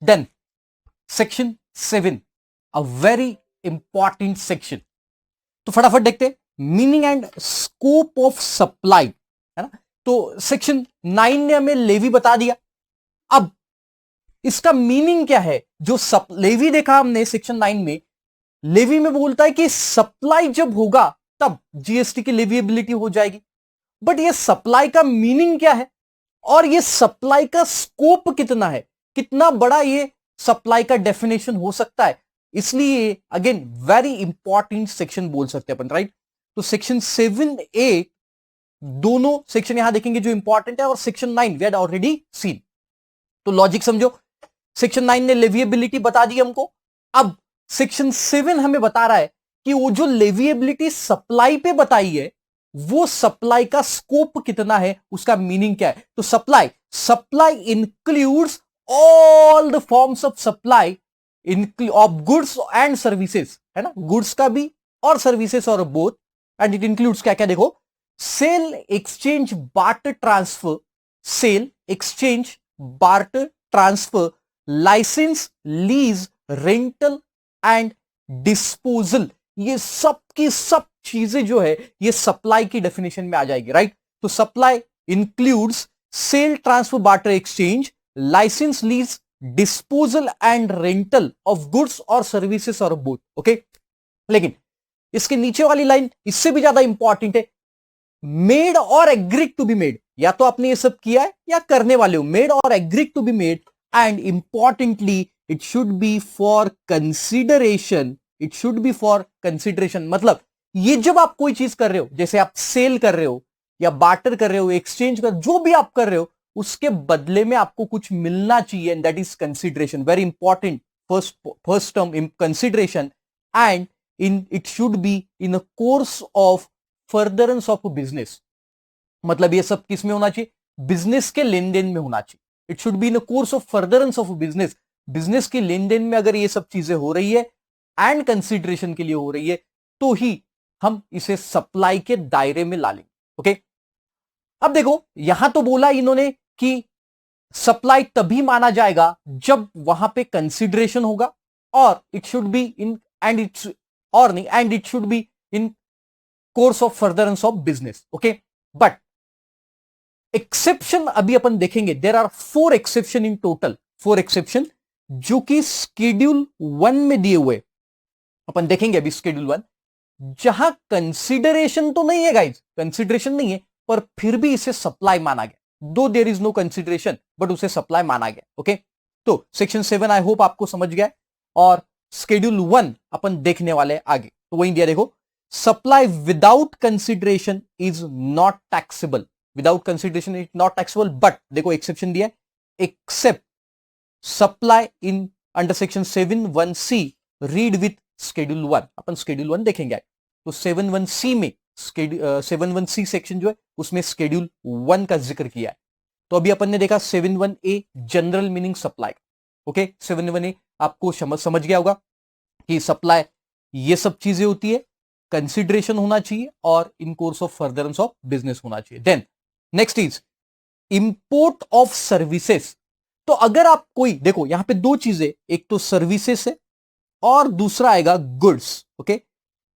Then section 7, a very important section. तो फटाफट देखते हैं, meaning and scope of supply, है ना। तो सेक्शन 9 ने हमें लेवी बता दिया। अब इसका मीनिंग क्या है? जो लेवी देखा हमने सेक्शन 9 में, लेवी में बोलता है कि सप्लाई जब होगा तब जीएसटी की लेवीएबिलिटी हो जाएगी। बट ये सप्लाई का मीनिंग क्या है और ये सप्लाई का स्कोप कितना है, कितना बड़ा ये सप्लाई का डेफिनेशन हो सकता है, इसलिए अगेन वेरी इंपॉर्टेंट सेक्शन बोल सकते हैं अपन, राइट। तो सेक्शन 7A, दोनों सेक्शन यहां देखेंगे जो इंपॉर्टेंट है, और section 9 we had already seen. तो लॉजिक समझो, सेक्शन 9 ने लेविएबिलिटी बता दी हमको। अब सेक्शन 7 हमें बता रहा है कि वो जो लेविएबिलिटी सप्लाई पे बताई है, वो सप्लाई का स्कोप कितना है, उसका मीनिंग क्या है। तो supply includes all the forms of supply of goods and services, है ना, गुड्स का भी और सर्विसेज और बोथ। एंड इट इंक्लूड्स क्या क्या, देखो, sale exchange barter transfer, sale exchange barter transfer, licence, lease, rental and disposal, ये सब की सब चीजें जो है ये सप्लाई की डेफिनेशन में आ जाएगी, राइट। तो supply includes sale, transfer, barter, exchange, licence, lease, disposal and rental of goods और सर्विसेज और बोथ, ओके। लेकिन इसके नीचे वाली लाइन इससे भी ज्यादा इंपॉर्टेंट है, मेड और एग्रीड टू बी मेड, या तो आपने ये सब किया है या करने वाले हो, मेड और agreed to be made, and importantly it should be for consideration, it should be for consideration. मतलब ये जब आप कोई चीज कर रहे हो, जैसे आप सेल कर रहे हो या बार्टर कर रहे हो, एक्सचेंज कर, जो भी आप कर रहे हो, उसके बदले में आपको कुछ मिलना चाहिए, and that is consideration, very important first term in consideration. And in it should be in a course of furtherance of business, मतलब ये सब किस में होना चाहिए, बिजनेस के लेन देन में होना चाहिए। It should be in course of furtherance of business, business के लेन देन में अगर ये सब चीजें हो रही है एंड कंसीडरेशन के लिए हो रही है, तो ही हम इसे सप्लाई के दायरे में ला लेंगे, ओके। अब देखो, यहां तो बोला इन्होंने कि सप्लाई तभी माना जाएगा जब वहां पे कंसीडरेशन होगा, और it should be in and its और नहीं, and it should be in course of furtherance of business, okay. But exception अभी अपन देखेंगे, there are 4 exception in total, 4 exception जो कि स्केड्यूल 1 में दिए हुए, अपन देखेंगे अभी स्केड्यूल 1, जहां कंसीडरेशन तो नहीं है गाइज, कंसीडरेशन नहीं है, पर फिर भी इसे सप्लाई माना गया, दो there is no consideration but उसे सप्लाई माना गया, ओके। तो सेक्शन 7 आई होप आपको समझ गया, और स्केड्यूल 1 अपन देखने वाले आगे। तो वही दिया, देखो, supply without consideration is not taxable, without consideration is not taxable, but देखो एक्सेप्शन दिया, except supply in under section 7(1)(c) read with schedule 1, अपन शेड्यूल 1 देखेंगे। तो 7(1)(c) में 7(1)(c) सेक्शन जो है उसमें शेड्यूल 1 का जिक्र किया है। तो अभी अपन ने देखा 7(1)(a) general meaning supply, okay. 7(1)(a) आपको समझ गया होगा कि सप्लाई ये सब चीजें होती है, कंसीडरेशन होना चाहिए और in course of furtherance of business होना चाहिए। Then next is import of services. तो अगर आप कोई देखो, यहां पे दो चीजें, एक तो सर्विसेज है और दूसरा आएगा गुड्स, ओके।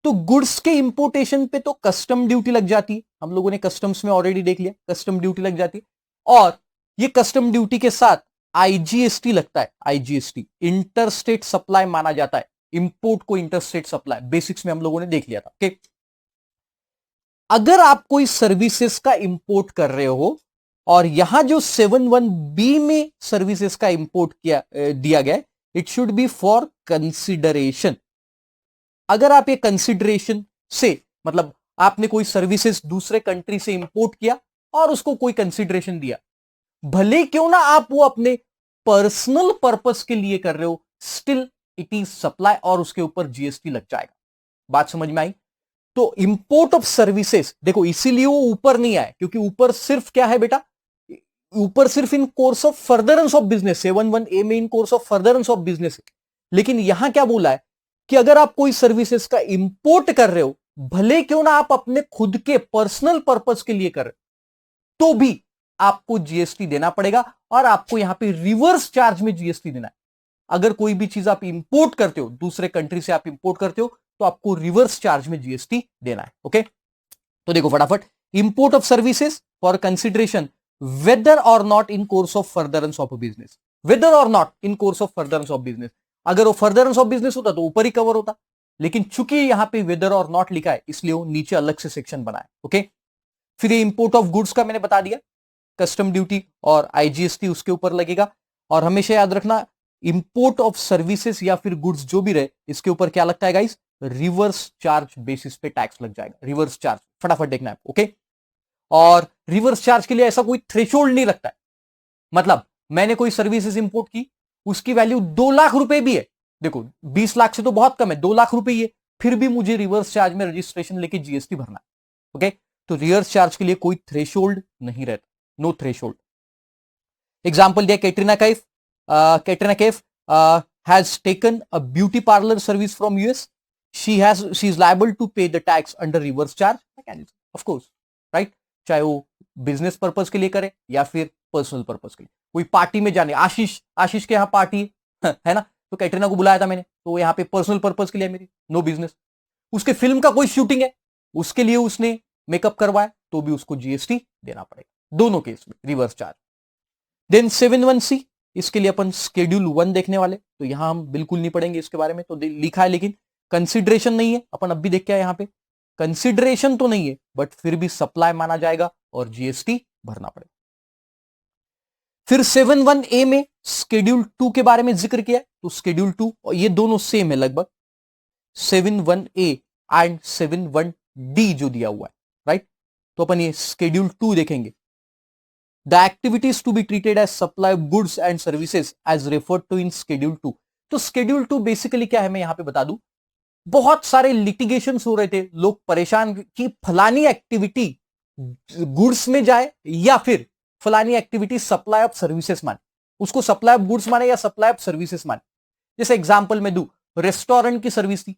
तो गुड्स के इंपोर्टेशन पे तो कस्टम ड्यूटी लग जाती है, हम लोगों ने कस्टम्स में ऑलरेडी देख लिया, कस्टम ड्यूटी लग जाती है, और ये कस्टम ड्यूटी के साथ आईजीएसटी लगता है, आईजीएसटी इंटरस्टेट सप्लाई माना जाता है, इंपोर्ट को इंटरस्टेट सप्लाई बेसिक्स में हम लोगों ने देख लिया था, ओके। अगर आप कोई सर्विसेज का इंपोर्ट कर रहे हो, और यहां जो 7(1)(b) में सर्विसेज का इंपोर्ट किया दिया गया, it should be for consideration. अगर आप ये कंसिडरेशन से, मतलब आपने कोई सर्विसेज दूसरे कंट्री से इंपोर्ट किया और उसको कोई कंसिडरेशन दिया, भले क्यों ना आप वो अपने पर्सनल पर्पस के लिए कर रहे हो, स्टिल इट इज सप्लाई और उसके ऊपर जीएसटी लग जाएगा। बात समझ में आई? तो इंपोर्ट ऑफ सर्विसेज देखो, इसीलिए वो ऊपर नहीं आए, क्योंकि ऊपर सिर्फ क्या है बेटा, ऊपर सिर्फ in course of furtherance of business, 7(1)(a) में in course of furtherance of business, लेकिन यहां क्या बोला है कि अगर आप कोई सर्विसेज का इंपोर्ट कर रहे हो, भले क्यों ना आप अपने खुद के पर्सनल पर्पस के लिए कर रहे हो, तो भी आपको जीएसटी देना पड़ेगा, और आपको यहां पे रिवर्स चार्ज में जीएसटी देना है। अगर कोई भी चीज आप इंपोर्ट करते हो, दूसरे कंट्री से आप इंपोर्ट करते हो, तो आपको रिवर्स चार्ज में जीएसटी देना है। ओके, तो देखो फटाफट, import of services for consideration whether or not in course of furtherance of business, whether or not in course of furtherance of business. अगर वो फर्दरेंस ऑफ बिजनेस होता तो ऊपर ही कवर होता, लेकिन चूंकि यहां पे वेदर और नॉट लिखा है इसलिए वो नीचे अलग से सेक्शन बनाया। ओके, फिर ये इंपोर्ट ऑफ गुड्स का मैंने बता दिया, कस्टम ड्यूटी और आईजीएसटी उसके ऊपर लगेगा। और हमेशा याद रखना, इंपोर्ट ऑफ सर्विसेज या फिर गुड्स जो भी रहे, इसके ऊपर क्या लगता है गाइस, रिवर्स चार्ज बेसिस पे टैक्स लग जाएगा, रिवर्स चार्ज, फटाफट देखना है। ओके, और रिवर्स चार्ज के लिए ऐसा कोई थ्रेशोल्ड नहीं रखता है, मतलब मैंने कोई सर्विसेज इंपोर्ट की, उसकी वैल्यू 2 लाख रुपए भी है, देखो 20 लाख से तो बहुत कम है, 2 लाख रुपए ही है, फिर भी मुझे रिवर्स चार्ज में रजिस्ट्रेशन लेके जीएसटी भरना है। ओके, तो रिवर्स चार्ज के लिए कोई थ्रेशोल्ड नहीं रहता, नो थ्रेशोल्ड। एग्जाम्पल दिया, Katrina Kaif has taken a beauty parlour service from US, she is liable to pay the tax under reverse charge mechanism, of course, right, चाहे वो बिजनेस पर्पस के लिए करे या फिर पर्सनल पर्पस के लिए। कोई पार्टी में जाने, आशीष के यहाँ पार्टी है ना, तो कैटरीना को बुलाया था मैंने, तो यहाँ पे पर्सनल पर्पस के लिए मेरी, नो बिजनेस। उसके फिल्म का कोई शूटिंग है, उसके लिए उसने मेकअप करवाया, तो भी उसको जीएसटी देना पड़ेगा, दोनों केस में रिवर्स चार्ज। देन 7(1)(c), इसके लिए अपन शेड्यूल 1 देखने वाले, तो यहां हम बिल्कुल नहीं पढ़ेंगे इसके बारे में, तो लिखा है लेकिन कंसिडरेशन नहीं है, अपन अब भी देख के आए, यहां पे कंसिडरेशन तो नहीं है बट फिर भी सप्लाई माना जाएगा और जीएसटी भरना पड़ेगा। फिर 7(1)(a) में शेड्यूल 2 के बारे में जिक्र किया है, तो शेड्यूल 2 और ये दोनों सेम है लगभग, 7(1)(a) एंड 7(1)(d) जो दिया हुआ है, राइट, तो अपन ये शेड्यूल 2 देखेंगे। The activities to be treated as supply of goods and services as referred to in Schedule 2. तो Schedule 2 बेसिकली क्या है, मैं यहां पे बता दूं, बहुत सारे लिटिगेशंस हो रहे थे, लोग परेशान कि फलानी एक्टिविटी गुड्स में जाए या फिर फलानी एक्टिविटी सप्लाई ऑफ सर्विसेज माने, उसको सप्लाई ऑफ गुड्स माने या सप्लाई ऑफ सर्विसेज माने। जैसे एग्जांपल में दूं, रेस्टोरेंट की सर्विस थी,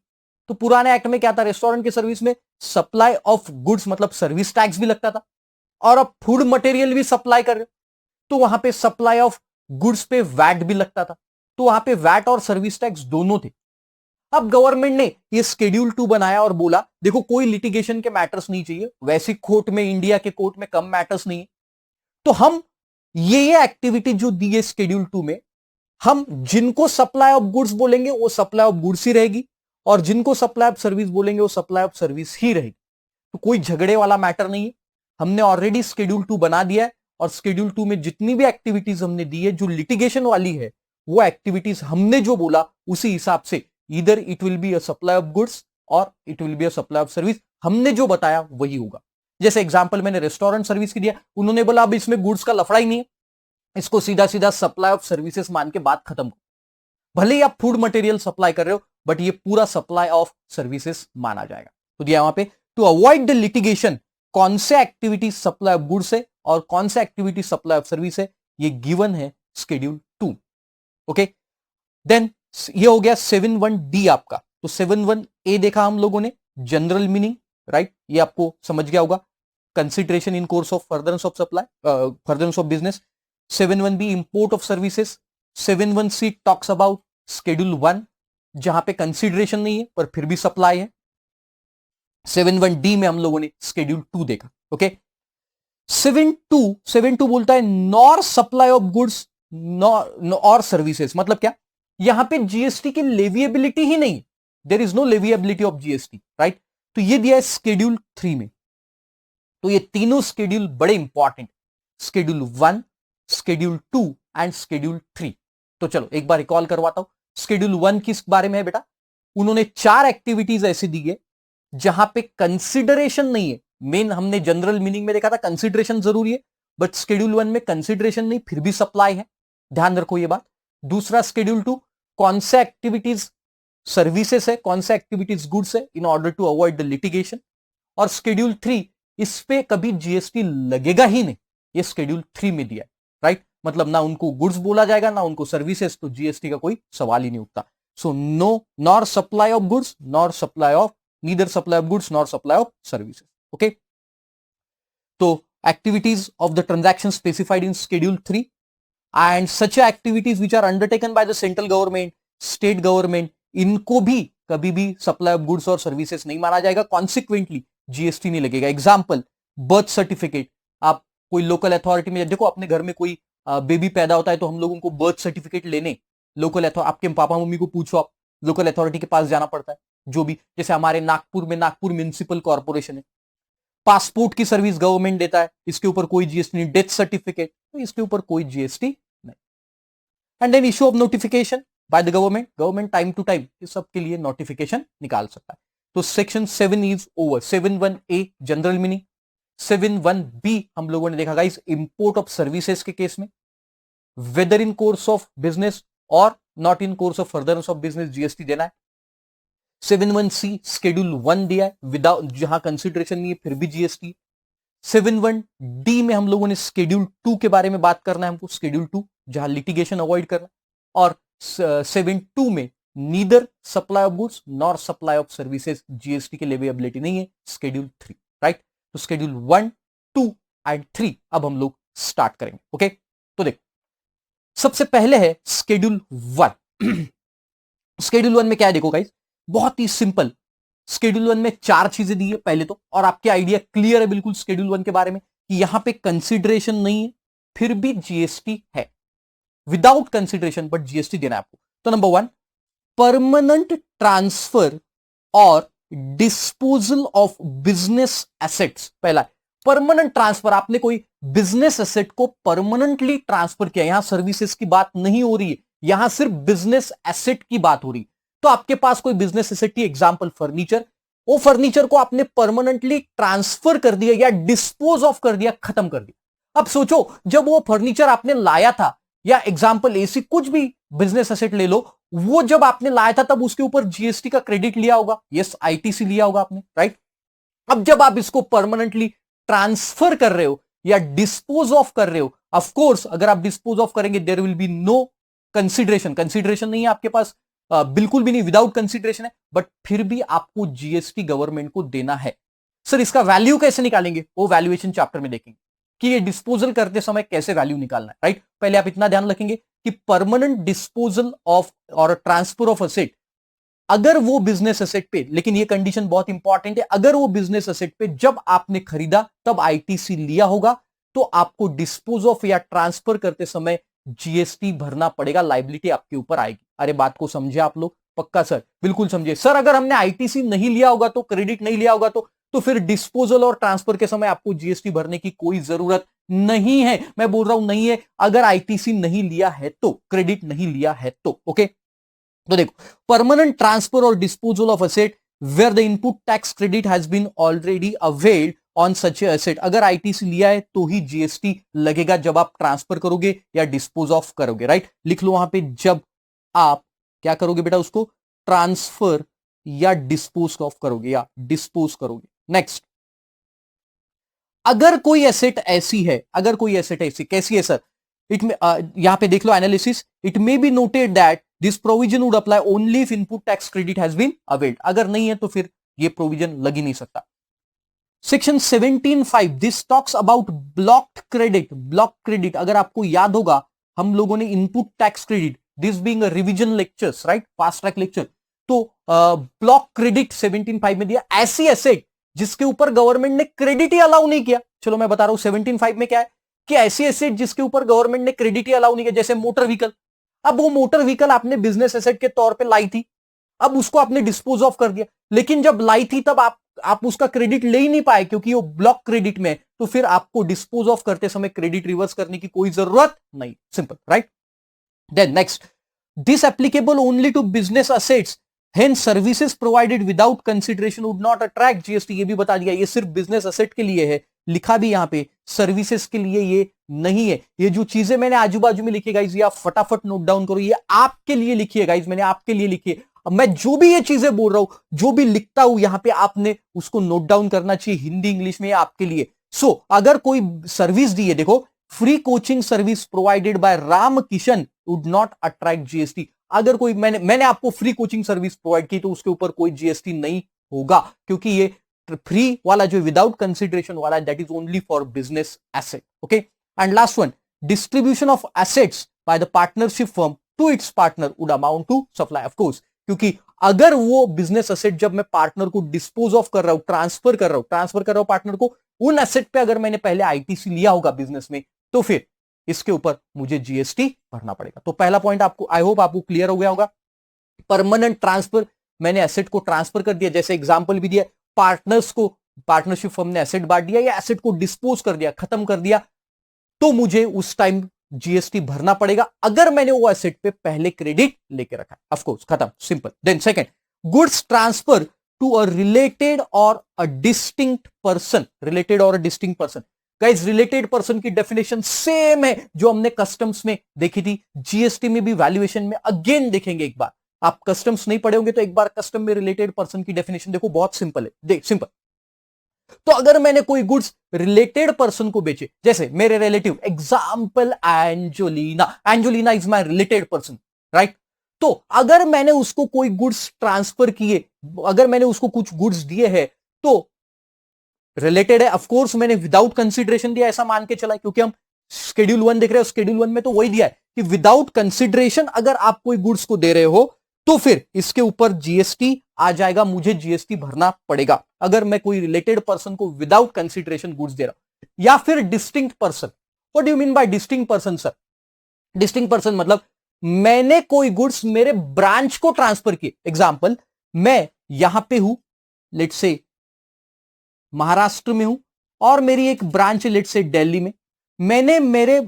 तो पुराने एक्ट में क्या था, रेस्टोरेंट की सर्विस में सप्लाई ऑफ गुड्स मतलब सर्विस टैक्स भी लगता था, और अब फूड मटेरियल भी सप्लाई कर रहे हो, तो वहां पे सप्लाई ऑफ गुड्स पे वैट भी लगता था, तो वहां पे वैट और सर्विस टैक्स दोनों थे। अब गवर्नमेंट ने ये शेड्यूल 2 बनाया और बोला देखो कोई लिटिगेशन के मैटर्स नहीं चाहिए, वैसे कोर्ट में, इंडिया के कोर्ट में कम मैटर्स नहीं है, तो हम ये एक्टिविटी जो दी है शेड्यूल 2 में, हम जिनको सप्लाई ऑफ गुड्स बोलेंगे वो सप्लाई ऑफ गुड्स ही रहेगी, और जिनको सप्लाई ऑफ सर्विस बोलेंगे वो सप्लाई ऑफ सर्विस ही रहेगी, तो कोई झगड़े वाला मैटर नहीं है। हमने ऑलरेडी शेड्यूल 2 बना दिया है, और शेड्यूल 2 में जितनी भी एक्टिविटीज हमने दी है जो लिटिगेशन वाली है, वो एक्टिविटीज हमने जो बोला उसी हिसाब से, इधर it will be a supply of goods or it will be a supply of service, हमने जो बताया वही होगा। जैसे एग्जांपल मैंने रेस्टोरेंट सर्विस की दिया, उन्होंने बोला अब इसमें गुड्स का लफड़ा ही नहीं है, इसको सीधा सीधा सप्लाई ऑफ सर्विसेज मान के बात खत्म करो। भले ही आप फूड मटेरियल सप्लाई कर रहे हो, बट ये पूरा सप्लाई ऑफ सर्विसेज माना जाएगा। तो दिया वहां पे, टू अवॉइड द लिटिगेशन, कौन से एक्टिविटी सप्लाई ऑफ गुड्स है और कौन से एक्टिविटी सप्लाई ऑफ सर्विस है, ये गिवन है शेड्यूल 2। ओके, देन ये हो गया 7(1)(d) आपका। तो 7(1)(a) देखा हम लोगों ने, जनरल मीनिंग, राइट, ये आपको समझ गया होगा, consideration in course of furtherance of supply, furtherance of business. 7(1)(b) import of services. 7(1)(c) talks about schedule 1, जहां पे कंसिडरेशन नहीं है पर फिर भी सप्लाई है। 7(1)(d) में हम लोगों ने शेड्यूल 2 देखा। ओके, 7(2) बोलता है नॉर सप्लाई ऑफ गुड्स और सर्विसेज, मतलब क्या, यहां पे जीएसटी की लेविएबिलिटी ही नहीं, there is no leviability of GST, right, तो ये दिया है शेड्यूल 3 में। तो ये तीनों शेड्यूल बड़े important, schedule 1, schedule 2 and schedule 3। तो चलो एक बार रिकॉल करवाता हूं, शेड्यूल 1 किस बारे में है बेटा, उन्होंने 4 एक्टिविटीज ऐसी दी है जहां पे कंसिडरेशन नहीं है, मेन हमने जनरल मीनिंग में देखा था कंसिडरेशन जरूरी है, बट शेड्यूल 1 में कंसिडरेशन नहीं फिर भी सप्लाई है, ध्यान रखो ये बात। दूसरा शेड्यूल 2, कौन से एक्टिविटीज सर्विसेज है, कौन से एक्टिविटीज गुड्स है, in order to avoid the litigation. और शेड्यूल 3, इस पे कभी जीएसटी लगेगा ही नहीं, ये शेड्यूल 3 में दिया है, राइट, मतलब ना उनको गुड्स बोला जाएगा ना उनको सर्विसेज, तो जीएसटी का कोई सवाल ही नहीं उठता। So no, nor supply of goods nor supply of, neither supply of goods nor supply of services. Okay, तो activities of the transaction specified in schedule 3, and such activities which are undertaken by the central government, state government, इनको भी कभी भी supply of goods और services नहीं माना जाएगा, consequently GST नहीं लगेगा। एग्जाम्पल, बर्थ सर्टिफिकेट, आप कोई लोकल अथॉरिटी में देखो, अपने घर में कोई बेबी पैदा होता है तो हम लोगों को बर्थ सर्टिफिकेट लेने लोकल आपके पापा मम्मी को पूछो, आप लोकल अथॉरिटी के पास जाना पड़ता है। जो भी, जैसे हमारे नागपुर में नागपुर म्युनिसिपल कॉर्पोरेशन है, पासपोर्ट की सर्विस गवर्नमेंट देता है, इसके ऊपर कोई जीएसटी नहीं। डेथ सर्टिफिकेट, तो इसके ऊपर कोई जीएसटी नहीं। And then issue of notification by the government, government time to time इस सब के लिए नोटिफिकेशन निकाल सकता है। तो section 7 is over. 7(1)(a) general meaning. 7(1)(b) हम लोगों ने देखा गाइस इंपोर्ट ऑफ सर्विसेज के केस में, whether in course of business और not in course of furtherance of business GST देना है। 7(1)(c) शेड्यूल 1 दिया है, विदाउट, जहां कंसिडरेशन नहीं है फिर भी जीएसटी। 7(1)(d) में हम लोगों ने शेड्यूल 2 के बारे में बात करना है हमको, शेड्यूल 2 जहां लिटिगेशन अवॉइड करना, और 7(2) में neither supply of goods nor supply of services GST के लेवेबिलिटी नहीं है, शेड्यूल 3, राइट। तो शेड्यूल 1, 2 एंड 3 अब हम लोग स्टार्ट करेंगे। ओके, तो देखो सबसे पहले है शेड्यूल 1। शेड्यूल 1 में क्या है देखो गाइस, बहुत ही सिंपल। शेड्यूल 1 में 4 चीजें दी है पहले तो, और आपके आइडिया क्लियर है बिल्कुल शेड्यूल 1 के बारे में कि यहां पे कंसिडरेशन नहीं है फिर भी जीएसटी है, विदाउट कंसिडरेशन बट जीएसटी देना है आपको। तो नंबर 1, परमानेंट ट्रांसफर और डिस्पोजल ऑफ बिजनेस एसेट्स। पहला परमानेंट ट्रांसफर, आपने कोई बिजनेस एसेट को परमानेंटली ट्रांसफर किया, यहां सर्विसेज की बात नहीं हो रही है, यहां सिर्फ बिजनेस एसेट की बात हो रही है। तो आपके पास कोई बिजनेस एसेट की, एग्जांपल फर्नीचर, वो फर्नीचर को आपने परमानेंटली ट्रांसफर कर दिया या डिस्पोज ऑफ कर दिया, खत्म कर दिया। अब सोचो, जब वो फर्नीचर आपने लाया था, या एग्जांपल एसी, कुछ भी बिजनेस एसेट ले लो, वो जब आपने लाया था तब उसके ऊपर जीएसटी का क्रेडिट लिया होगा, यस, आईटीसी लिया होगा आपने, राइट। अब जब आप इसको परमानेंटली ट्रांसफर कर रहे हो या डिस्पोज ऑफ कर रहे हो, ऑफ कोर्स अगर आप डिस्पोज ऑफ करेंगे there will be no consideration, consideration नहीं है आपके पास, बिल्कुल भी नहीं, विदाउट कंसिडरेशन है, बट फिर भी आपको जीएसटी गवर्नमेंट को देना है। सर इसका वैल्यू कैसे निकालेंगे, वो वैल्यूएशन चैप्टर में देखेंगे कि ये डिस्पोजल करते समय कैसे वैल्यू निकालना है, राइट। पहले आप इतना ध्यान रखेंगे कि परमानेंट डिस्पोजल ऑफ और ट्रांसफर ऑफ एसेट, अगर वो बिजनेस एसेट पे, लेकिन ये कंडीशन बहुत इंपॉर्टेंट है, अगर वो बिजनेस एसेट पे जब आपने खरीदा तब आईटीसी लिया होगा, तो आपको डिस्पोज ऑफ या ट्रांसफर करते समय जीएसटी भरना पड़ेगा, लायबिलिटी आपके ऊपर आएगी। अरे बात को समझे आप लोग? पक्का सर? बिल्कुल समझे सर। अगर हमने आईटीसी नहीं लिया होगा, तो क्रेडिट नहीं लिया होगा, तो फिर डिस्पोजल और ट्रांसफर के समय आपको जीएसटी भरने की कोई जरूरत नहीं है। मैं बोल रहा हूं नहीं है, अगर आईटीसी नहीं लिया है तो, क्रेडिट नहीं लिया है तो। ओके, तो देखो, परमानेंट ट्रांसफर और disposal of asset where the input tax credit has been already availed on such asset, अगर आईटीसी लिया है तो ही जीएसटी लगेगा जब आप ट्रांसफर करोगे या डिस्पोज ऑफ करोगे, राइट। लिख लो वहां पे, जब आप क्या करोगे बेटा, उसको ट्रांसफर या डिस्पोज ऑफ करोगे या डिस्पोज करोगे। नेक्स्ट, अगर कोई एसेट ऐसी है, अगर कोई एसेट ऐसी, कैसी है सर, इट में यहां पे देख लो analysis, it may be noted that this provision would apply only if input tax credit has been availed, अगर नहीं है तो फिर ये प्रोविजन लग ही नहीं सकता। Section 17(5) this talks about blocked credit. Block credit, अगर आपको याद होगा, हम लोगों ने input tax credit, this being a revision lectures, right, fast track lecture, तो ब्लॉक क्रेडिट 17(5) में दिया, ऐसी एसेट जिसके ऊपर गवर्नमेंट ने क्रेडिट ही अलाउ नहीं किया। चलो मैं बता रहा हूं 17(5) में क्या है, कि ऐसी एसेट जिसके ऊपर गवर्नमेंट ने क्रेडिट ही अलाउ नहीं किया, जैसे मोटर व्हीकल। अब वो मोटर व्हीकल आपने बिजनेस एसेट के तौर पे लाई थी, अब उसको आपने डिस्पोज ऑफ कर दिया, लेकिन जब लाई थी तब आप उसका क्रेडिट ले ही नहीं पाए क्योंकि वो ब्लॉक क्रेडिट में, तो फिर आपको डिस्पोज ऑफ करते समय क्रेडिट रिवर्स करने की कोई जरूरत नहीं, simple, right. Then next, this applicable only to business assets, hence services provided without consideration would not attract GST, ये भी बता दिया, ये सिर्फ बिजनेस असेट के लिए है, लिखा भी यहां पे, सर्विसेज के लिए ये नहीं है। ये जो चीजें मैंने आजू बाजू में लिखी गाइस, ये आप फटाफट नोट डाउन करो, ये आपके लिए लिखी है गाइस, मैंने आपके लिए लिखी है। अब मैं जो भी ये चीजें बोल रहा हूं, जो भी लिखता हूं यहां पे, आपने उसको नोट डाउन करना चाहिए, हिंदी इंग्लिश में, आपके लिए। सो अगर कोई सर्विस दी है, देखो, free coaching service provided by Ram Kishan would not attract GST, अगर कोई मैंने आपको फ्री कोचिंग सर्विस प्रोवाइड की तो उसके ऊपर कोई जीएसटी नहीं होगा, क्योंकि ये फ्री वाला जो विदाउट कंसिडरेशन वाला, that is only for business asset. Okay, and last one, distribution of assets by the partnership firm to its partner would amount to supply, of course, क्योंकि अगर वो बिजनेस एसेट जब मैं partner को dispose of कर रहा हूं, transfer कर रहा हूं पार्टनर को, उन एसेट पे अगर मैंने पहले आईटीसी लिया होगा बिजनेस में, तो फिर इसके ऊपर मुझे जीएसटी भरना पड़ेगा। तो पहला पॉइंट आपको, आई होप आपको क्लियर हो गया होगा। परमानेंट ट्रांसफर, मैंने एसेट को ट्रांसफर कर दिया, जैसे एग्जांपल भी दिया, पार्टनर्स को, पार्टनरशिप फर्म ने एसेट बांट दिया या एसेट को डिस्पोज कर दिया, खत्म कर दिया, तो मुझे उस टाइम जीएसटी भरना पड़ेगा अगर मैंने वो एसेट पे पहले क्रेडिट लेके रखा है। ऑफ कोर्स, खत्म, simple. Then second, goods transfer to a related or a distinct person, related or a distinct person. Guys, related person की डेफिनेशन सेम है जो हमने कस्टम्स में देखी थी, जीएसटी में भी, वैल्यूएशन में अगेन देखेंगे एक बार। आप कस्टम्स नहीं पढ़े होंगे तो एक बार कस्टम में रिलेटेड पर्सन की डेफिनेशन देखो, बहुत सिंपल है, देख सिंपल। तो अगर मैंने कोई गुड्स रिलेटेड पर्सन को बेचे, जैसे मेरे relative, example Angelina, Angelina is my related person, right? तो अगर मैंने उसको कोई गुड्स ट्रांसफर किए, अगर मैंने उसको कुछ गुड्स दिए हैं, तो रिलेटेड है, ऑफ कोर्स मैंने विदाउट कंसिडरेशन दिया, ऐसा मान के चला, क्योंकि हम शेड्यूल 1 देख रहे हो, शेड्यूल 1 में तो वही दिया है कि विदाउट कंसिडरेशन अगर आप कोई गुड्स को दे रहे हो तो फिर इसके ऊपर जीएसटी आ जाएगा, मुझे जीएसटी भरना पड़ेगा अगर मैं कोई रिलेटेड पर्सन को विदाउट कंसिडरेशन गुड्स दे रहा हूं। या फिर distinct person, what do you mean by distinct person sir? Distinct person मतलब मैंने कोई गुड्स मेरे ब्रांच को ट्रांसफर किए, एग्जांपल मैं यहां पे हूं, लेट्स से महाराष्ट्र में हूं, और मेरी एक ब्रांच है लेट्स से दिल्ली में, मैंने मेरे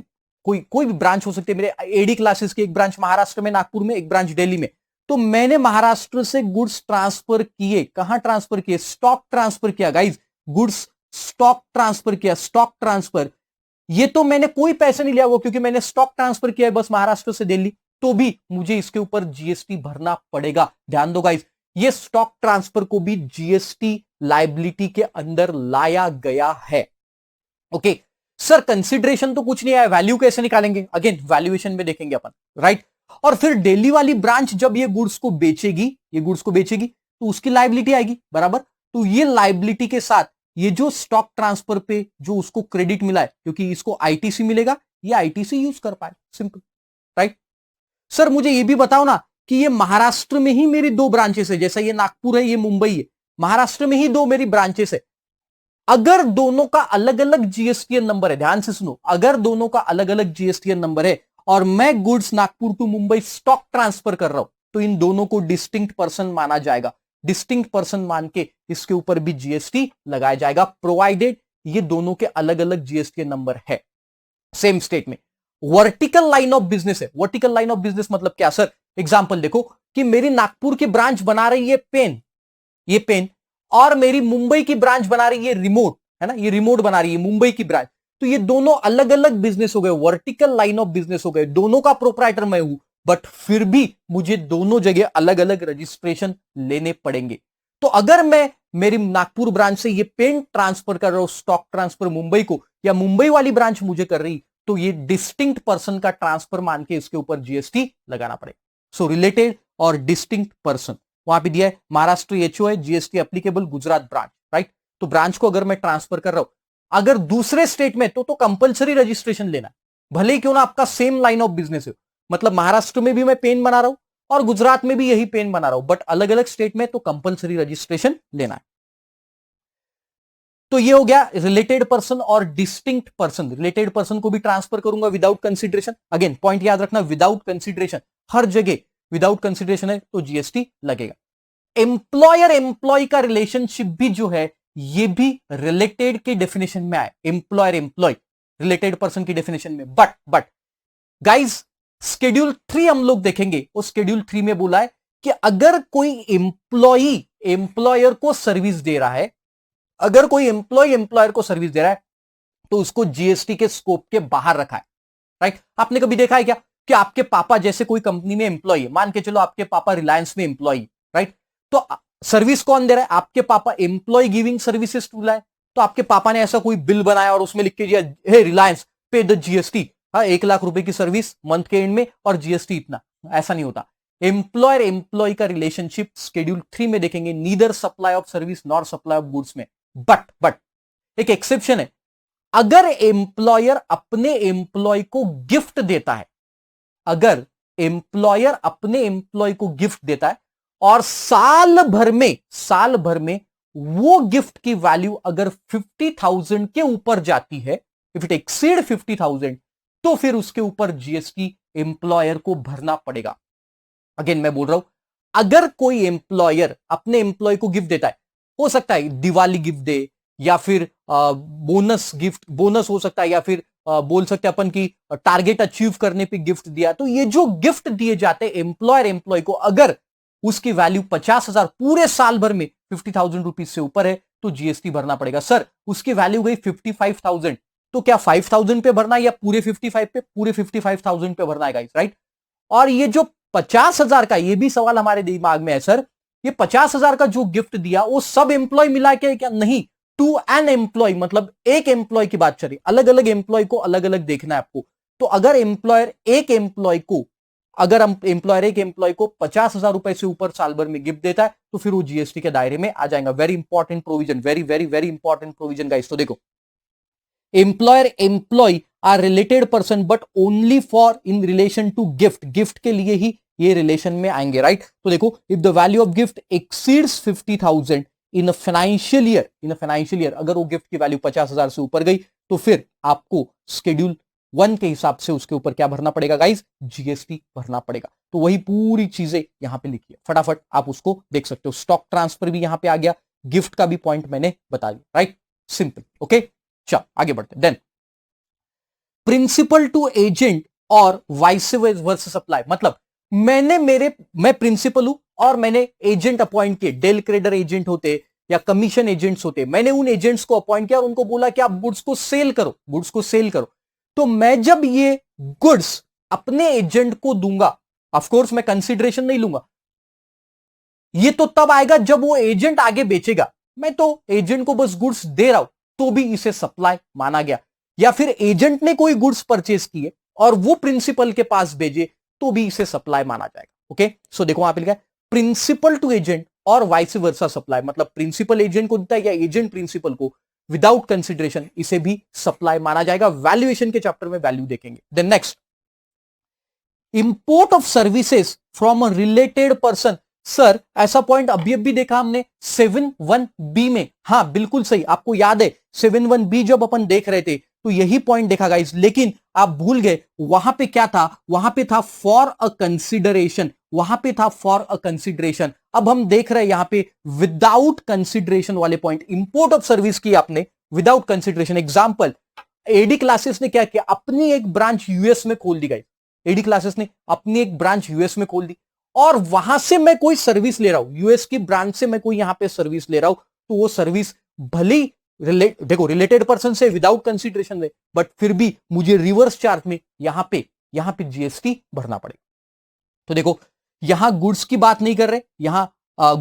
कोई भी ब्रांच हो सकती है, मेरे एडी क्लासेस की एक ब्रांच महाराष्ट्र में, नागपुर में, एक ब्रांच दिल्ली में, तो मैंने महाराष्ट्र से गुड्स ट्रांसफर किए, कहां ट्रांसफर किए? स्टॉक ट्रांसफर किया गाइज, गुड्स स्टॉक ट्रांसफर किया, स्टॉक ट्रांसफर। ये तो मैंने कोई पैसे नहीं लिया वो, क्योंकि मैंने स्टॉक ट्रांसफर किया है बस महाराष्ट्र से दिल्ली, तो भी मुझे इसके ऊपर जीएसटी भरना पड़ेगा। ध्यान दो गाइज, ये स्टॉक ट्रांसफर को भी जीएसटी लायबिलिटी के अंदर लाया गया है। ओके सर, कंसिडरेशन तो कुछ नहीं आया, वैल्यू कैसे निकालेंगे? अगेन वैल्यूएशन में देखेंगे अपन, राइट? और फिर दिल्ली वाली ब्रांच जब ये गुड्स को बेचेगी, ये गुड्स को बेचेगी, तो उसकी लायबिलिटी आएगी, बराबर? तो ये लायबिलिटी के साथ ये जो स्टॉक ट्रांसफर पे जो उसको क्रेडिट मिला है, क्योंकि इसको आईटीसी मिलेगा, ये आईटीसी यूज कर पाए, सिंपल, राइट? सर मुझे ये भी बताओ ना कि ये महाराष्ट्र में ही मेरी 2 ब्रांचेस है, जैसा ये नागपुर है, ये मुंबई है, महाराष्ट्र में ही 2 मेरी ब्रांचेस है, अगर दोनों का अलग अलग जीएसटीएन नंबर है, ध्यान से सुनो, अगर दोनों का अलग अलग जीएसटीएन नंबर है और मैं goods Nagpur to Mumbai stock transfer कर रहा हूं, तो इन दोनों को डिस्टिंक्ट पर्सन माना जाएगा। डिस्टिंक्ट पर्सन मान के इसके ऊपर भी जीएसटी लगाया जाएगा, प्रोवाइडेड ये दोनों के अलग अलग जीएसटीएन नंबर है सेम स्टेट में। वर्टिकल लाइन ऑफ बिजनेस है, वर्टिकल लाइन ऑफ बिजनेस मतलब क्या सर? एग्जांपल देखो कि मेरी नागपुर की ब्रांच बना रही है पेन, ये पेन, और मेरी मुंबई की ब्रांच बना रही है रिमोट, है ना, ये रिमोट बना रही है मुंबई की ब्रांच, तो ये दोनों अलग अलग बिजनेस हो गए, वर्टिकल लाइन ऑफ बिजनेस हो गए, दोनों का प्रोप्राइटर मैं हूं, बट फिर भी मुझे दोनों जगह अलग अलग रजिस्ट्रेशन लेने पड़ेंगे। तो अगर मैं मेरी नागपुर ब्रांच से ये पेन ट्रांसफर कर रहा हूं, स्टॉक ट्रांसफर मुंबई को, या मुंबई वाली ब्रांच मुझे कर रही, तो ये डिस्टिंक्ट पर्सन का ट्रांसफर मान के इसके ऊपर जीएसटी लगाना पड़ेगा। सो रिलेटेड और डिस्टिंक्ट पर्सन, वहां पे दिया है महाराष्ट्र एचओ है, GST applicable Gujarat branch, right? तो ब्रांच को अगर मैं ट्रांसफर कर रहा हूं अगर दूसरे स्टेट में, तो कंपलसरी रजिस्ट्रेशन लेना, भले ही क्यों ना आपका सेम लाइन ऑफ बिजनेस हो, मतलब महाराष्ट्र में भी मैं पेन बना रहा हूं और गुजरात में भी यही पेन बना रहा हूं, बट अलग अलग स्टेट में तो कंपलसरी रजिस्ट्रेशन लेना है। तो ये हो गया रिलेटेड पर्सन और डिस्टिंक्ट पर्सन। रिलेटेड पर्सन को भी ट्रांसफर करूंगा विदाउट कंसिडरेशन, अगेन पॉइंट याद रखना, विदाउट कंसिडरेशन, हर जगह विदाउट कंसिडरेशन है तो जीएसटी लगेगा। एम्प्लॉयर एम्प्लॉय का रिलेशनशिप भी जो है ये भी रिलेटेड के डेफिनेशन में आए, एम्प्लॉयर एम्प्लॉय रिलेटेड पर्सन की डेफिनेशन में। बट गाइस शेड्यूल 3 हम लोग देखेंगे, उस शेड्यूल 3 में बोला है कि अगर कोई एम्प्लॉई एम्प्लॉयर को सर्विस दे रहा है, अगर कोई एम्प्लॉय एम्प्लॉयर को सर्विस दे रहा है तो उसको जीएसटी के स्कोप के बाहर रखा है, राइट? आपने कभी देखा है क्या कि आपके पापा जैसे कोई कंपनी में एम्प्लॉय है, मान के चलो आपके पापा रिलायंस में एम्प्लॉय, राइट? तो सर्विस कौन दे रहा है? आपके पापा employee giving services to Reliance. तो आपके पापा ने ऐसा कोई बिल बनाया और उसमें लिख के दिया, हे रिलायंस पे द जीएसटी, 1 लाख रुपए की सर्विस मंथ के एंड में और जीएसटी इतना, ऐसा नहीं होता। एम्प्लॉयर एम्प्लॉय का रिलेशनशिप शेड्यूल 3 में देखेंगे, neither supply of service nor supply of goods में। बट एक एक्सेप्शन है, अगर एम्प्लॉयर अपने एम्प्लॉय को गिफ्ट देता है, अगर एम्प्लॉयर अपने एम्प्लॉय को गिफ्ट देता है और साल भर में वो गिफ्ट की वैल्यू अगर 50,000 के ऊपर जाती है, इफ इट एक्सीड 50,000, तो फिर उसके ऊपर जीएसटी एम्प्लॉयर को भरना पड़ेगा। अगेन मैं बोल रहा हूं, अगर कोई एम्प्लॉयर अपने एम्प्लॉय को गिफ्ट देता है, हो सकता है दिवाली गिफ्ट दे, या फिर बोनस गिफ्ट, बोनस हो सकता है, या फिर बोल सकते हैं अपन की टारगेट अचीव करने पे गिफ्ट दिया, तो ये जो गिफ्ट दिए जाते हैं एम्प्लॉयर एम्प्लॉय को, अगर उसकी वैल्यू 50,000 पूरे साल भर में 50,000 रुपीज से ऊपर है, तो जीएसटी भरना पड़ेगा। सर उसकी वैल्यू गई 55,000, तो क्या 5,000 पे भरना है या पूरे 55 पे? पूरे 55,000 पे भरना है गाइस, राइट। और ये जो 50,000 का, ये भी सवाल हमारे दिमाग में है, सर ये 50,000 का जो गिफ्ट दिया वो सब एम्प्लॉय मिला के क्या? नहीं, टू एन एम्प्लॉय, मतलब एक एम्प्लॉय की बात चल रही, अलग अलग एम्प्लॉय को अलग अलग देखना है आपको। तो अगर एम्प्लॉयर एक एम्प्लॉय को, अगर हम एम्प्लॉयर एक एम्प्लॉय को 50,000 रुपए से ऊपर साल भर में गिफ्ट देता है, तो फिर वो जीएसटी के दायरे में आ जाएगा। Very important provision, very very very important provision guys. तो देखो, employer employee are related person but only for in relation to gift, gift के लिए ही ये रिलेशन में आएंगे, राइट। तो देखो, if the value of gift exceeds 50,000 in a financial year, अगर वो गिफ्ट की वैल्यू 50,000 से ऊपर गई, तो फिर आपको शेड्यूल 1 के हिसाब से उसके ऊपर क्या भरना पड़ेगा गाइस? जीएसटी भरना पड़ेगा। तो वही पूरी चीजें यहां पे लिखी है, फटाफट आप उसको देख सकते हो। स्टॉक ट्रांसफर भी यहां पे आ गया, गिफ्ट का भी पॉइंट मैंने बता दिया, राइट, सिंपल, ओके। चल आगे बढ़ते। देन प्रिंसिपल टू एजेंट और वाइस वर्सा सप्लाई, मतलब मैं प्रिंसिपल हूं और मैंने एजेंट अपॉइंट किए, डेल क्रेडर एजेंट होते या कमीशन एजेंट्स होते, मैंने उन एजेंट्स को अपॉइंट किया और उनको बोला कि आप गुड्स को सेल करो। तो मैं जब ये गुड्स अपने एजेंट को दूंगा, ऑफ कोर्स मैं कंसीडरेशन नहीं लूंगा, ये तो तब आएगा जब वो एजेंट आगे बेचेगा। मैं तो एजेंट को बस गुड्स दे रहा हूं, तो भी इसे सप्लाई माना गया। या फिर एजेंट ने कोई गुड्स परचेज किए और वो प्रिंसिपल के पास भेजे, तो भी इसे सप्लाई माना जाएगा। ओके, सो देखो वहां पे लिखा है प्रिंसिपल टू एजेंट और वाइस वर्सा सप्लाई, मतलब प्रिंसिपल एजेंट को देता है या एजेंट प्रिंसिपल को, विदाउट कंसिडरेशन इसे भी सप्लाई माना जाएगा। वैल्यूएशन के चैप्टर में वैल्यू देखेंगे। Then next, import of services from a related person. Sir ऐसा पॉइंट अभी अभी देखा हमने 7(1)(b में, हाँ बिल्कुल सही, आपको याद है 7(1)(b जब अपन देख रहे थे तो यही पॉइंट देखा गाइस, लेकिन आप भूल गए वहां पे क्या था, वहां पे था फॉर अ कंसिडरेशन, अब हम देख रहे हैं यहां पे विदाउट कंसिडरेशन वाले पॉइंट। इंपोर्ट ऑफ सर्विस की आपने without consideration. Example, AD classes ने क्या किया, अपनी एक ब्रांच यूएस में खोल दी गई, एडी क्लासेस ने अपनी एक ब्रांच यूएस में खोल दी और वहां से मैं कोई सर्विस ले रहा हूं, यूएस की ब्रांच से मैं कोई यहां पे सर्विस ले रहा हूं, तो वो सर्विस भले देखो रिलेटेड पर्सन से विदाउट कंसिडरेशन दे, बट फिर भी मुझे रिवर्स चार्ज में यहां पे जीएसटी भरना पड़ेगा। तो देखो यहां गुड्स की बात नहीं कर रहे, यहां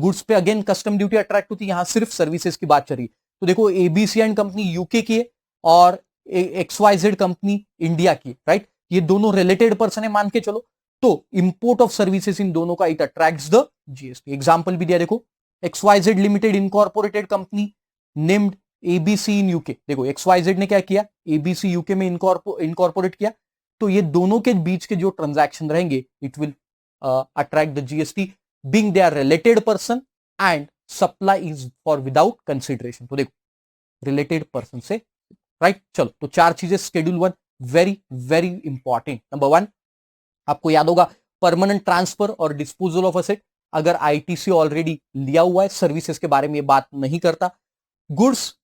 गुड्स पे अगेन कस्टम ड्यूटी अट्रैक्ट होती है, यहां सिर्फ सर्विसेज की बात चल रही है। तो देखो एबीसी एंड कंपनी यूके की है और XYZ कंपनी इंडिया की, राइट, ये दोनों रिलेटेड पर्सन है मान के चलो, तो इंपोर्ट ऑफ सर्विसेज इन दोनों का it attracts the GST. Example भी दिया देखो, XYZ limited incorporated company named ABC in UK. देखो XYZ ने क्या किया, एबीसी यूके में इनकॉर्पोरेट किया, तो ये दोनों के बीच के जो ट्रांजैक्शन रहेंगे it will attract the GST being they are related person and supply is for without consideration। तो देखो related person से, राइट। चलो तो चार चीजें schedule 1 very very important. Number 1 आपको याद होगा परमानेंट ट्रांसफर और डिस्पोजल ऑफ असेट, अगर आईटीसी ऑलरेडी लिया हुआ है, सर्विसेज के बारे में ये बात नहीं करता। गुड्स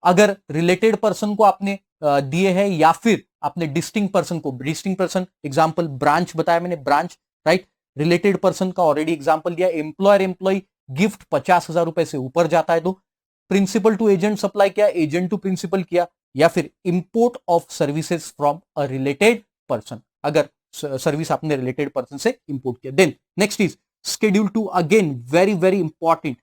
अगर रिलेटेड पर्सन को आपने दिए हैं या फिर आपने डिस्टिंक्ट पर्सन को, डिस्टिंक्ट पर्सन एग्जांपल ब्रांच बताया मैंने, ब्रांच, राइट, रिलेटेड पर्सन का ऑलरेडी एग्जांपल दिया, एम्प्लॉयर एम्प्लॉय गिफ्ट 50,000 रुपए से ऊपर जाता है तो, प्रिंसिपल टू एजेंट सप्लाई किया, एजेंट टू प्रिंसिपल किया, या फिर import of services from a related person, अगर सर्विस आपने रिलेटेड पर्सन से इंपोर्ट किया। Then next is schedule 2, again very very important.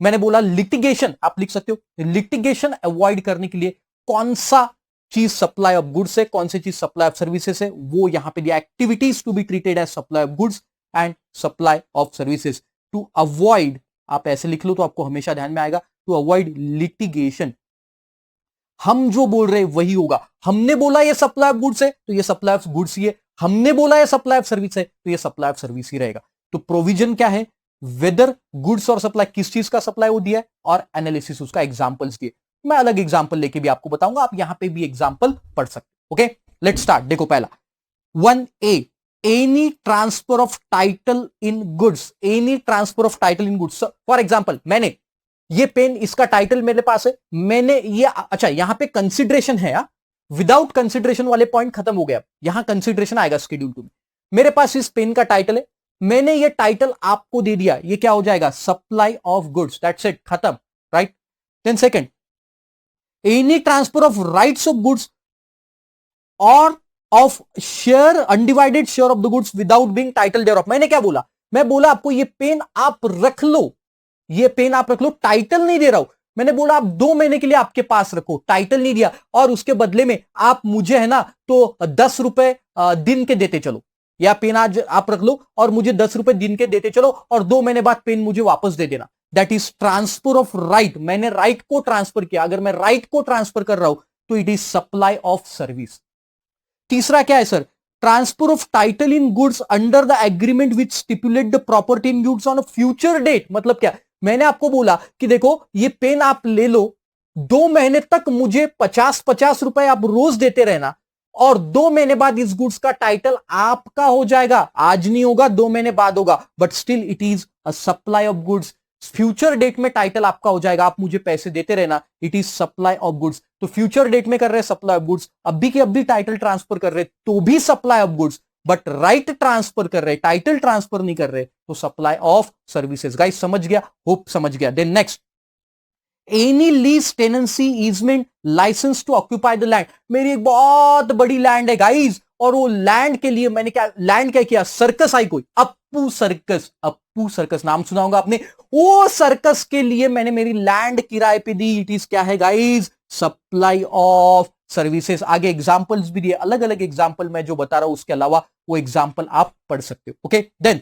मैंने बोला लिटिगेशन, आप लिख सकते हो, लिटिगेशन अवॉइड करने के लिए कौन सा चीज सप्लाई ऑफ गुड्स है, कौन सी चीज सप्लाई ऑफ सर्विसेज है, वो यहां पे दिया, activities to be treated as supply of goods and supply of services to avoid, आप ऐसे लिख लो तो आपको हमेशा ध्यान में आएगा, टू अवॉइड लिटिगेशन हम जो बोल रहे हैं वही होगा। हमने बोला ये सप्लाई ऑफ गुड्स है तो ये सप्लाई ऑफ गुड्स ही है, हमने बोला ये सप्लाई ऑफ सर्विस है तो ये सप्लाई ऑफ सर्विस ही रहेगा। तो प्रोविजन क्या है, वेदर गुड्स और सप्लाई, किस चीज का सप्लाई वो दिया है, और एनालिसिस उसका एग्जांपल्स दिए। मैं अलग एग्जांपल लेके भी आपको बताऊंगा, आप यहां पे भी एग्जांपल पढ़ सकते। Okay, let's start. देखो पहला 1A, any transfer of title in goods, any transfer of title in goods. For example, मैंने ये पेन, इसका टाइटल मेरे पास है, मैंने ये, अच्छा यहां पे कंसिडरेशन है, विदाउट कंसिडरेशन वाले पॉइंट खत्म हो गया, यहां कंसिडरेशन आएगा शेड्यूल 2 में। मेरे पास इस पेन का टाइटल है, मैंने ये टाइटल आपको दे दिया, ये क्या हो जाएगा, supply of goods, that's it, खत्म, right. Then second, any transfer of rights of goods और of share, undivided share of the goods without being title thereof. मैंने क्या बोला, मैं बोला आपको ये पेन आप रख लो, ये पेन आप रख लो, टाइटल नहीं दे रहा हूं। मैंने बोला आप 2 महीने के लिए आपके पास रखो, टाइटल नहीं दिया, और उसके बदले में आप मुझे है ना तो 10 रुपए दिन के देते चलो, या पेन आज आप रख लो और मुझे 10 रुपए दिन के देते चलो, और 2 महीने बाद पेन मुझे वापस दे देना। That is transfer of right, मैंने राइट को ट्रांसफर किया। अगर मैं राइट को ट्रांसफर कर रहा हूं तो it is supply of service. तीसरा क्या है sir, transfer of title in goods under the agreement which stipulate the property in goods on a future date. मतलब क्या, मैंने आपको बोला कि देखो ये पेन आप ले लो, 2 महीने तक मुझे 50-50 रुपए आप रोज देते रहना, और 2 महीने बाद इस गुड्स का टाइटल आपका हो जाएगा। आज नहीं होगा, 2 महीने बाद होगा, but still it is a supply of goods. Future date में टाइटल आपका हो जाएगा, आप मुझे पैसे देते रहना, it is supply of goods. तो फ्यूचर डेट में कर रहे हैं सप्लाई ऑफ गुड्स, अभी के अभी टाइटल ट्रांसफर कर रहे तो भी supply of goods, but right transfer कर रहे, टाइटल ट्रांसफर नहीं कर रहे तो सप्लाई ऑफ सर्विसेज। गाइस समझ गया, होप समझ गया। Then next, any lease tenancy easement licence to occupy the land. मेरी एक बहुत बड़ी लैंड है गाइस, और वो लैंड के लिए मैंने क्या, लैंड क्या किया, सर्कस आई कोई, अप्पू सर्कस, अप्पू सर्कस नाम सुना होगा आपने, वो सर्कस के लिए मैंने मेरी लैंड किराए पे दी। इट इज क्या है गाइस, सप्लाई ऑफ सर्विसेज। आगे एग्जांपल्स भी दिए, अलग अलग एग्जांपल मैं जो बता रहा हूं उसके अलावा वो एग्जांपल आप पढ़ सकते हो। ओके, देन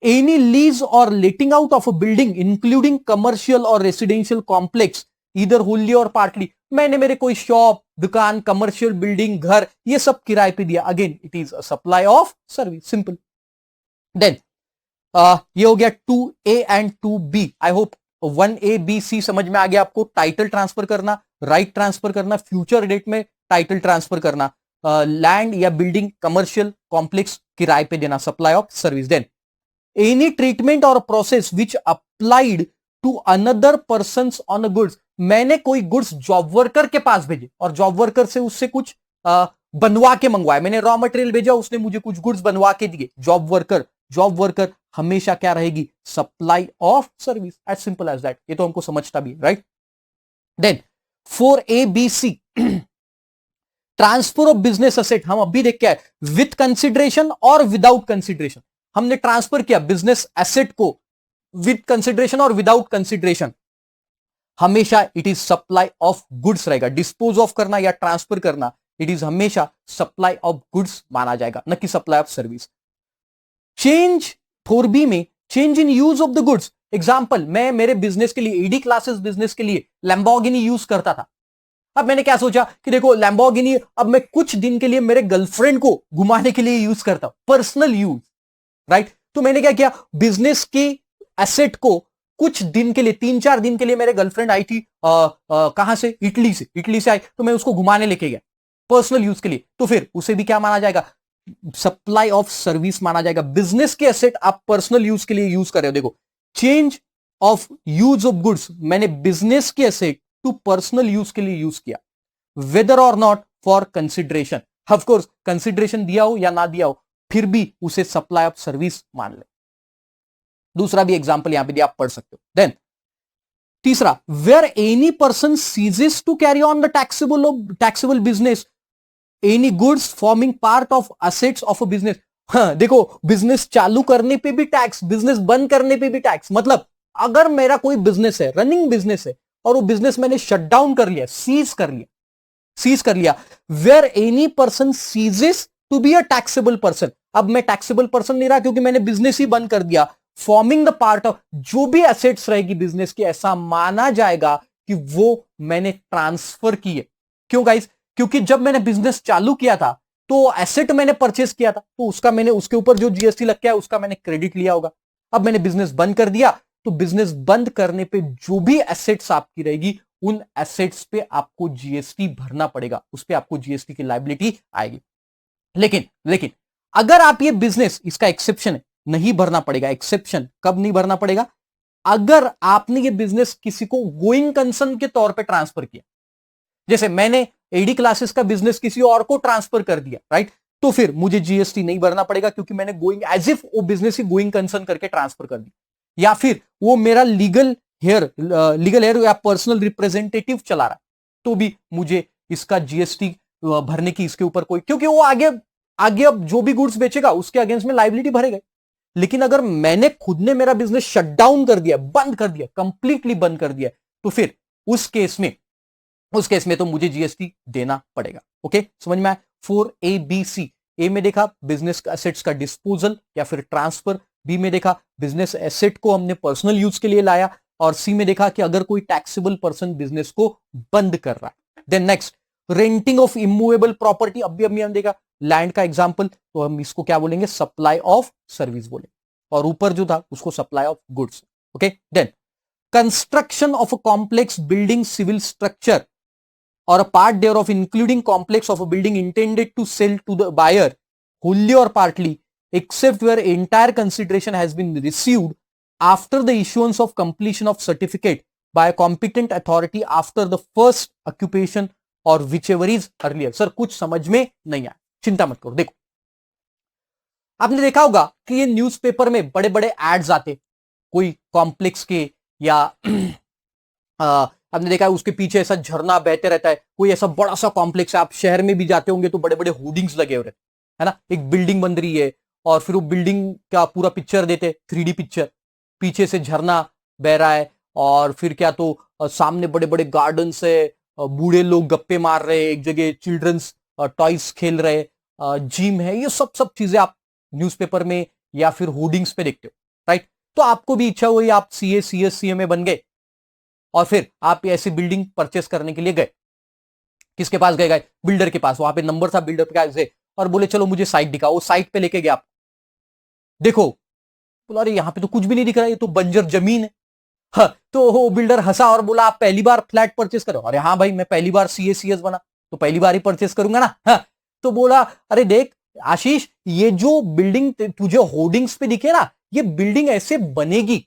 एनी लीज और लेटिंग out of a building including commercial और रेसिडेंशियल कॉम्प्लेक्स इधर होली और पार्टली। मैंने मेरे कोई शॉप, दुकान, कमर्शियल बिल्डिंग, घर, ये सब किराए पे दिया, again it is a supply of service, simple. Then ये हो गया 2A and 2B। I hope 1A B C समझ में आ गया आपको। टाइटल ट्रांसफर करना, राइट ट्रांसफर करना, फ्यूचर डेट में टाइटल ट्रांसफर करना, लैंड या बिल्डिंग, कमर्शियल कॉम्प्लेक्स किराए पे देना, supply of service. Then any treatment और process which applied to another person on goods. मैंने कोई गुड्स जॉब वर्कर के पास भेजे और जॉब वर्कर से उससे कुछ बनवा के मंगवाया, मैंने रॉ मटेरियल भेजा, उसने मुझे कुछ गुड्स बनवा के दिए। जॉब वर्कर, जॉब वर्कर हमेशा क्या रहेगी, supply of service, as simple as that. ये तो हमको समझता भी, right. Then 4A B C, transfer of business asset. हम अभी देख के आए, विथ कंसिडरेशन और विदाउट कंसिडरेशन। हमने ट्रांसफर किया बिजनेस एसेट को विथ कंसिडरेशन और विदाउट कंसिडरेशन, हमेशा it is supply of goods रहेगा। डिस्पोज ऑफ करना या ट्रांसफर करना, इट इज हमेशा सप्लाई ऑफ गुड्स माना जाएगा, न कि supply of service. Change 4B में change in use of the goods. Example, मैं मेरे बिजनेस के लिए, ईडी क्लासेस बिजनेस के लिए लैम्बोर्गिनी यूज करता था। अब मैंने क्या सोचा कि देखो लैम्बोर्गिनी अब मैं कुछ दिन के लिए मेरे गर्लफ्रेंड को घुमाने के लिए यूज करता हूं, पर्सनल यूज, राइट। तो मैंने क्या किया, बिजनेस के एसेट को कुछ दिन के लिए, 3-4 दिन के लिए, मेरे गर्लफ्रेंड आई थी कहां से, इटली से आई, तो मैं उसको घुमाने लेके गया पर्सनल यूज के लिए, तो फिर उसे भी क्या माना जाएगा, सप्लाई ऑफ सर्विस माना जाएगा। बिजनेस के एसेट आप पर्सनल यूज के लिए यूज कर रहे हो। देखो, change of use of goods, मैंने बिजनेस के एसेट टू पर्सनल यूज के लिए यूज किया, weather or not for consideration. Of course consideration दिया हो या ना दिया हो, फिर भी उसे सप्लाई ऑफ सर्विस मान ले। दूसरा भी एग्जांपल यहां पे दिया, आप पढ़ सकते हो। देन तीसरा, where any person ceases to carry on the taxable business any goods forming part of assets of a business. हाँ, देखो बिजनेस चालू करने पे भी टैक्स, बिजनेस बंद करने पे भी टैक्स। मतलब अगर मेरा कोई बिजनेस है, रनिंग बिजनेस है, और वो बिजनेस मैंने शट डाउन कर लिया, सीज कर लिया, where any person ceases to be a taxable person. अब मैं टैक्सेबल पर्सन नहीं रहा क्योंकि मैंने बिजनेस ही बंद कर दिया। फॉर्मिंग द पार्ट ऑफ, जो भी एसेट्स रहेगी बिजनेस की, ऐसा माना जाएगा कि वो मैंने ट्रांसफर की है। क्यों गाइस? क्योंकि जब मैंने बिजनेस चालू किया था तो एसेट मैंने परचेस किया था, तो उसका मैंने उसके ऊपर जो जीएसटी लग गया उसका मैंने क्रेडिट लिया होगा। अब मैंने बिजनेस बंद कर दिया, तो बिजनेस बंद करने पे जो भी एसेट्स आपकी रहेगी उन एसेट्स पे आपको जीएसटी भरना पड़ेगा, उस पे आपको जीएसटी की लायबिलिटी आएगी। लेकिन लेकिन अगर आप ये बिजनेस, इसका एक्सेप्शन है, नहीं भरना पड़ेगा। एक्सेप्शन कब नहीं भरना पड़ेगा? अगर आपने ये बिजनेस किसी को गोइंग कंसर्न के तौर पे ट्रांसफर किया, जैसे मैंने एडी क्लासेस का बिजनेस किसी और को ट्रांसफर कर दिया, राइट, तो फिर मुझे जीएसटी नहीं भरना पड़ेगा क्योंकि मैंने गोइंग एज इफ वो बिजनेस ही गोइंग कंसर्न करके ट्रांसफर कर दिया। या फिर वो मेरा लीगल हेयर या पर्सनल रिप्रेजेंटेटिव चला रहा है, तो भी मुझे इसका जीएसटी भरने की इसके ऊपर कोई, क्योंकि वो आगे आगे अब जो भी गुड्स बेचेगा उसके अगेंस्ट में लायबिलिटी भरेगा। लेकिन अगर मैंने खुद ने मेरा बिजनेस शट डाउन कर दिया, बंद कर दिया, कंप्लीटली बंद कर दिया, तो फिर उस केस में तो मुझे जीएसटी देना पड़ेगा। ओके, समझ में आया? 4A, B, C। ए में देखा बिजनेस एसेट्स का डिस्पोजल या फिर ट्रांसफर, बी में देखा बिजनेस एसेट को हमने पर्सनल यूज के लिए लाया, और सी में देखा कि अगर कोई टैक्सेबल पर्सन बिजनेस को बंद कर रहा है। Then next, renting of immovable property. अब भी हमने देखा लैंड का एग्जांपल, तो हम इसको क्या बोलेंगे? सप्लाई ऑफ सर्विस बोलेंगे, और ऊपर जो था उसको supply of goods. Okay, then construction of a complex building, civil structure or a part thereof including complex of a building intended to sell to the buyer wholly or partly, except where entire consideration has been received after the issuance of completion of certificate by a competent authority after the first occupation or whichever is earlier। Sir कुछ समझ में नहीं आया, चिंता मत करो। देखो, आपने देखा होगा कि ये न्यूज़पेपर में बड़े बड़े एड्स आते, कोई कॉम्प्लेक्स के, या आपने देखा है उसके पीछे ऐसा झरना बहते रहता है, कोई ऐसा बड़ा सा कॉम्प्लेक्स है, आप शहर में भी जाते होंगे तो बड़े बड़े होर्डिंग्स लगे हुए रहते है ना, एक बिल्डिंग बन रही है और फिर वो बिल्डिंग का पूरा पिक्चर देते, 3D पिक्चर, पीछे से झरना बह रहा है, और फिर क्या तो सामने बड़े बड़े गार्डन है, बूढ़े लोग गप्पे मार रहे, एक जगह चिल्ड्रंस टॉयज खेल रहे, जिम है, ये सब सब चीजें आप न्यूज़पेपर में या फिर होर्डिंग्स पे देखते हो, राइट। तो आपको भी इच्छा हुई, आप सीए, सीएस, सीएमए बन गए, और फिर आप ऐसी बिल्डिंग परचेस करने के लिए गए। किसके पास गए? बिल्डर के पास। वहां पे नंबर था बिल्डर के पास, और बोले चलो मुझे साइट दिखाओ। वो साइट पे लेके गया, आप देखो, बोला अरे यहाँ पे तो कुछ भी नहीं दिख रहा है, ये तो बंजर जमीन है। हाँ, तो वो बिल्डर हंसा और बोला आप पहली बार फ्लैट परचेस करो। अरे हाँ भाई, मैं पहली बार सीएस बना तो पहली बार ही परचेस करूंगा ना। हाँ, तो बोला अरे देख आशीष, ये जो बिल्डिंग तुझे होर्डिंग्स पे दिखे ना, ये बिल्डिंग ऐसे बनेगी,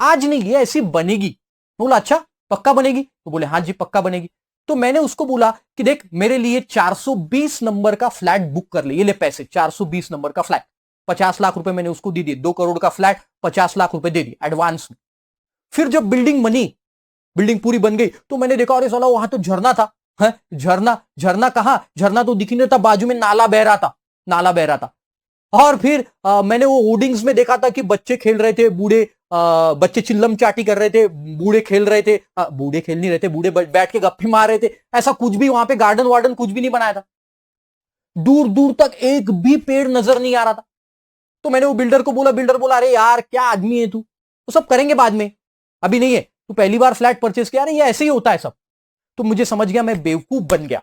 आज नहीं, ये ऐसी बनेगी। बोला अच्छा, पक्का बनेगी? तो बोले हाँ जी पक्का बनेगी। तो मैंने उसको बोला कि देख मेरे लिए 420 नंबर का फ्लैट बुक कर ले, ये ले पैसे, 420 नंबर का फ्लैट, 50 लाख रुपए मैंने उसको दे दिए, 2 करोड़ का फ्लैट, 50 लाख रुपए दे दिए एडवांस में। फिर जब बिल्डिंग बनी, बिल्डिंग पूरी बन गई, तो मैंने देखा अरे साला वहां तो झरना था। है झरना कहां? झरना तो दिख नहीं था, बाजू में नाला बह रहा था। और फिर मैंने वो होर्डिंग्स में देखा था कि बच्चे खेल रहे थे, बच्चे चिल्लम चाटी कर रहे थे, बूढ़े खेल रहे थे, बूढ़े खेल नहीं रहे थे, बूढ़े बैठ के गप्पे मार रहे थे। ऐसा कुछ भी वहां पे गार्डन वार्डन कुछ भी नहीं बनाया था, दूर दूर तक एक भी पेड़ नजर नहीं आ रहा था। तो मैंने वो बिल्डर को बोला, बिल्डर बोला अरे यार क्या आदमी है तू, तो सब करेंगे बाद में, अभी नहीं है, तू पहली बार फ्लैट परचेस किया, ये ऐसे ही होता है सब। तो मुझे समझ गया, मैं बेवकूफ बन गया।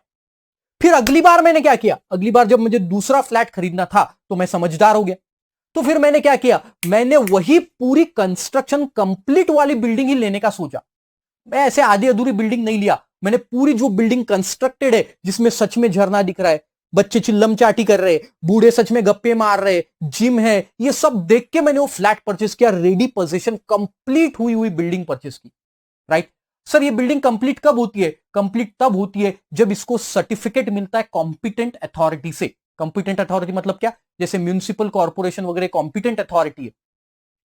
फिर अगली बार मैंने क्या किया, अगली बार जब मुझे दूसरा फ्लैट खरीदना था तो मैं समझदार हो गया। तो फिर मैंने क्या किया, मैंने वही पूरी कंस्ट्रक्शन कंप्लीट वाली बिल्डिंग ही लेने का सोचा। मैं ऐसे आधी अधूरी बिल्डिंग नहीं लिया, मैंने पूरी जो बिल्डिंग कंस्ट्रक्टेड है, जिसमें सच में झरना दिख रहा है, बच्चे चिल्लम चाटी कर रहे, बूढ़े सच में गप्पे मार रहे, जिम है, ये सब देख के मैंने वो फ्लैट परचेस किया, रेडी पोजीशन कंप्लीट हुई बिल्डिंग परचेस की, राइट। सर ये बिल्डिंग कंप्लीट कब होती है? कंप्लीट तब होती है जब इसको सर्टिफिकेट मिलता है कॉम्पिटेंट अथॉरिटी से। कॉम्पिटेंट अथॉरिटी मतलब क्या? जैसे म्युनिसिपल कॉर्पोरेशन वगैरह कॉम्पिटेंट अथॉरिटी है,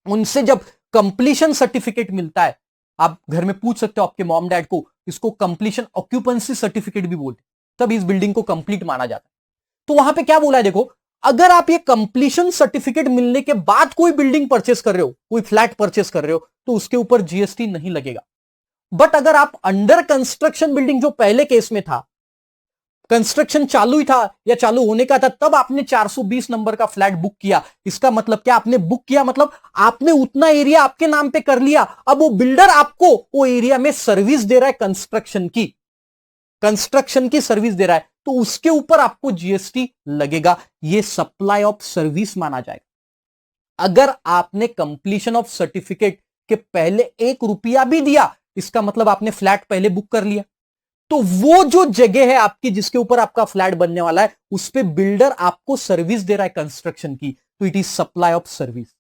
उनसे जब कंप्लीशन सर्टिफिकेट मिलता है, आप घर में पूछ सकते हो आपके मॉम डैड को, इसको कंप्लीशन ऑक्यूपेंसी सर्टिफिकेट भी बोलते हैं, तब इस बिल्डिंग को कंप्लीट माना जाता है। तो वहां पे क्या बोला है देखो, अगर आप ये कंप्लीशन सर्टिफिकेट मिलने के बाद कोई बिल्डिंग परचेस कर रहे हो, कोई फ्लैट परचेस कर रहे हो, तो उसके ऊपर जीएसटी नहीं लगेगा। बट अगर आप अंडर कंस्ट्रक्शन बिल्डिंग, जो पहले केस में था, कंस्ट्रक्शन चालू ही था या चालू होने का था, तब आपने 420 नंबर का फ्लैट बुक किया, इसका मतलब क्या? आपने बुक किया मतलब आपने उतना एरिया आपके नाम पे कर लिया। अब वो बिल्डर आपको वो एरिया में सर्विस दे रहा है कंस्ट्रक्शन की, कंस्ट्रक्शन की सर्विस दे रहा है तो उसके ऊपर आपको जीएसटी लगेगा, ये सप्लाई ऑफ सर्विस माना जाएगा। अगर आपने कंप्लीशन ऑफ सर्टिफिकेट के पहले 1 रुपया भी दिया, इसका मतलब आपने फ्लैट पहले बुक कर लिया, तो वो जो जगह है आपकी जिसके ऊपर आपका फ्लैट बनने वाला है, उस पे बिल्डर आपको सर्विस दे रहा है कंस्ट्रक्शन की, तो it is supply of service.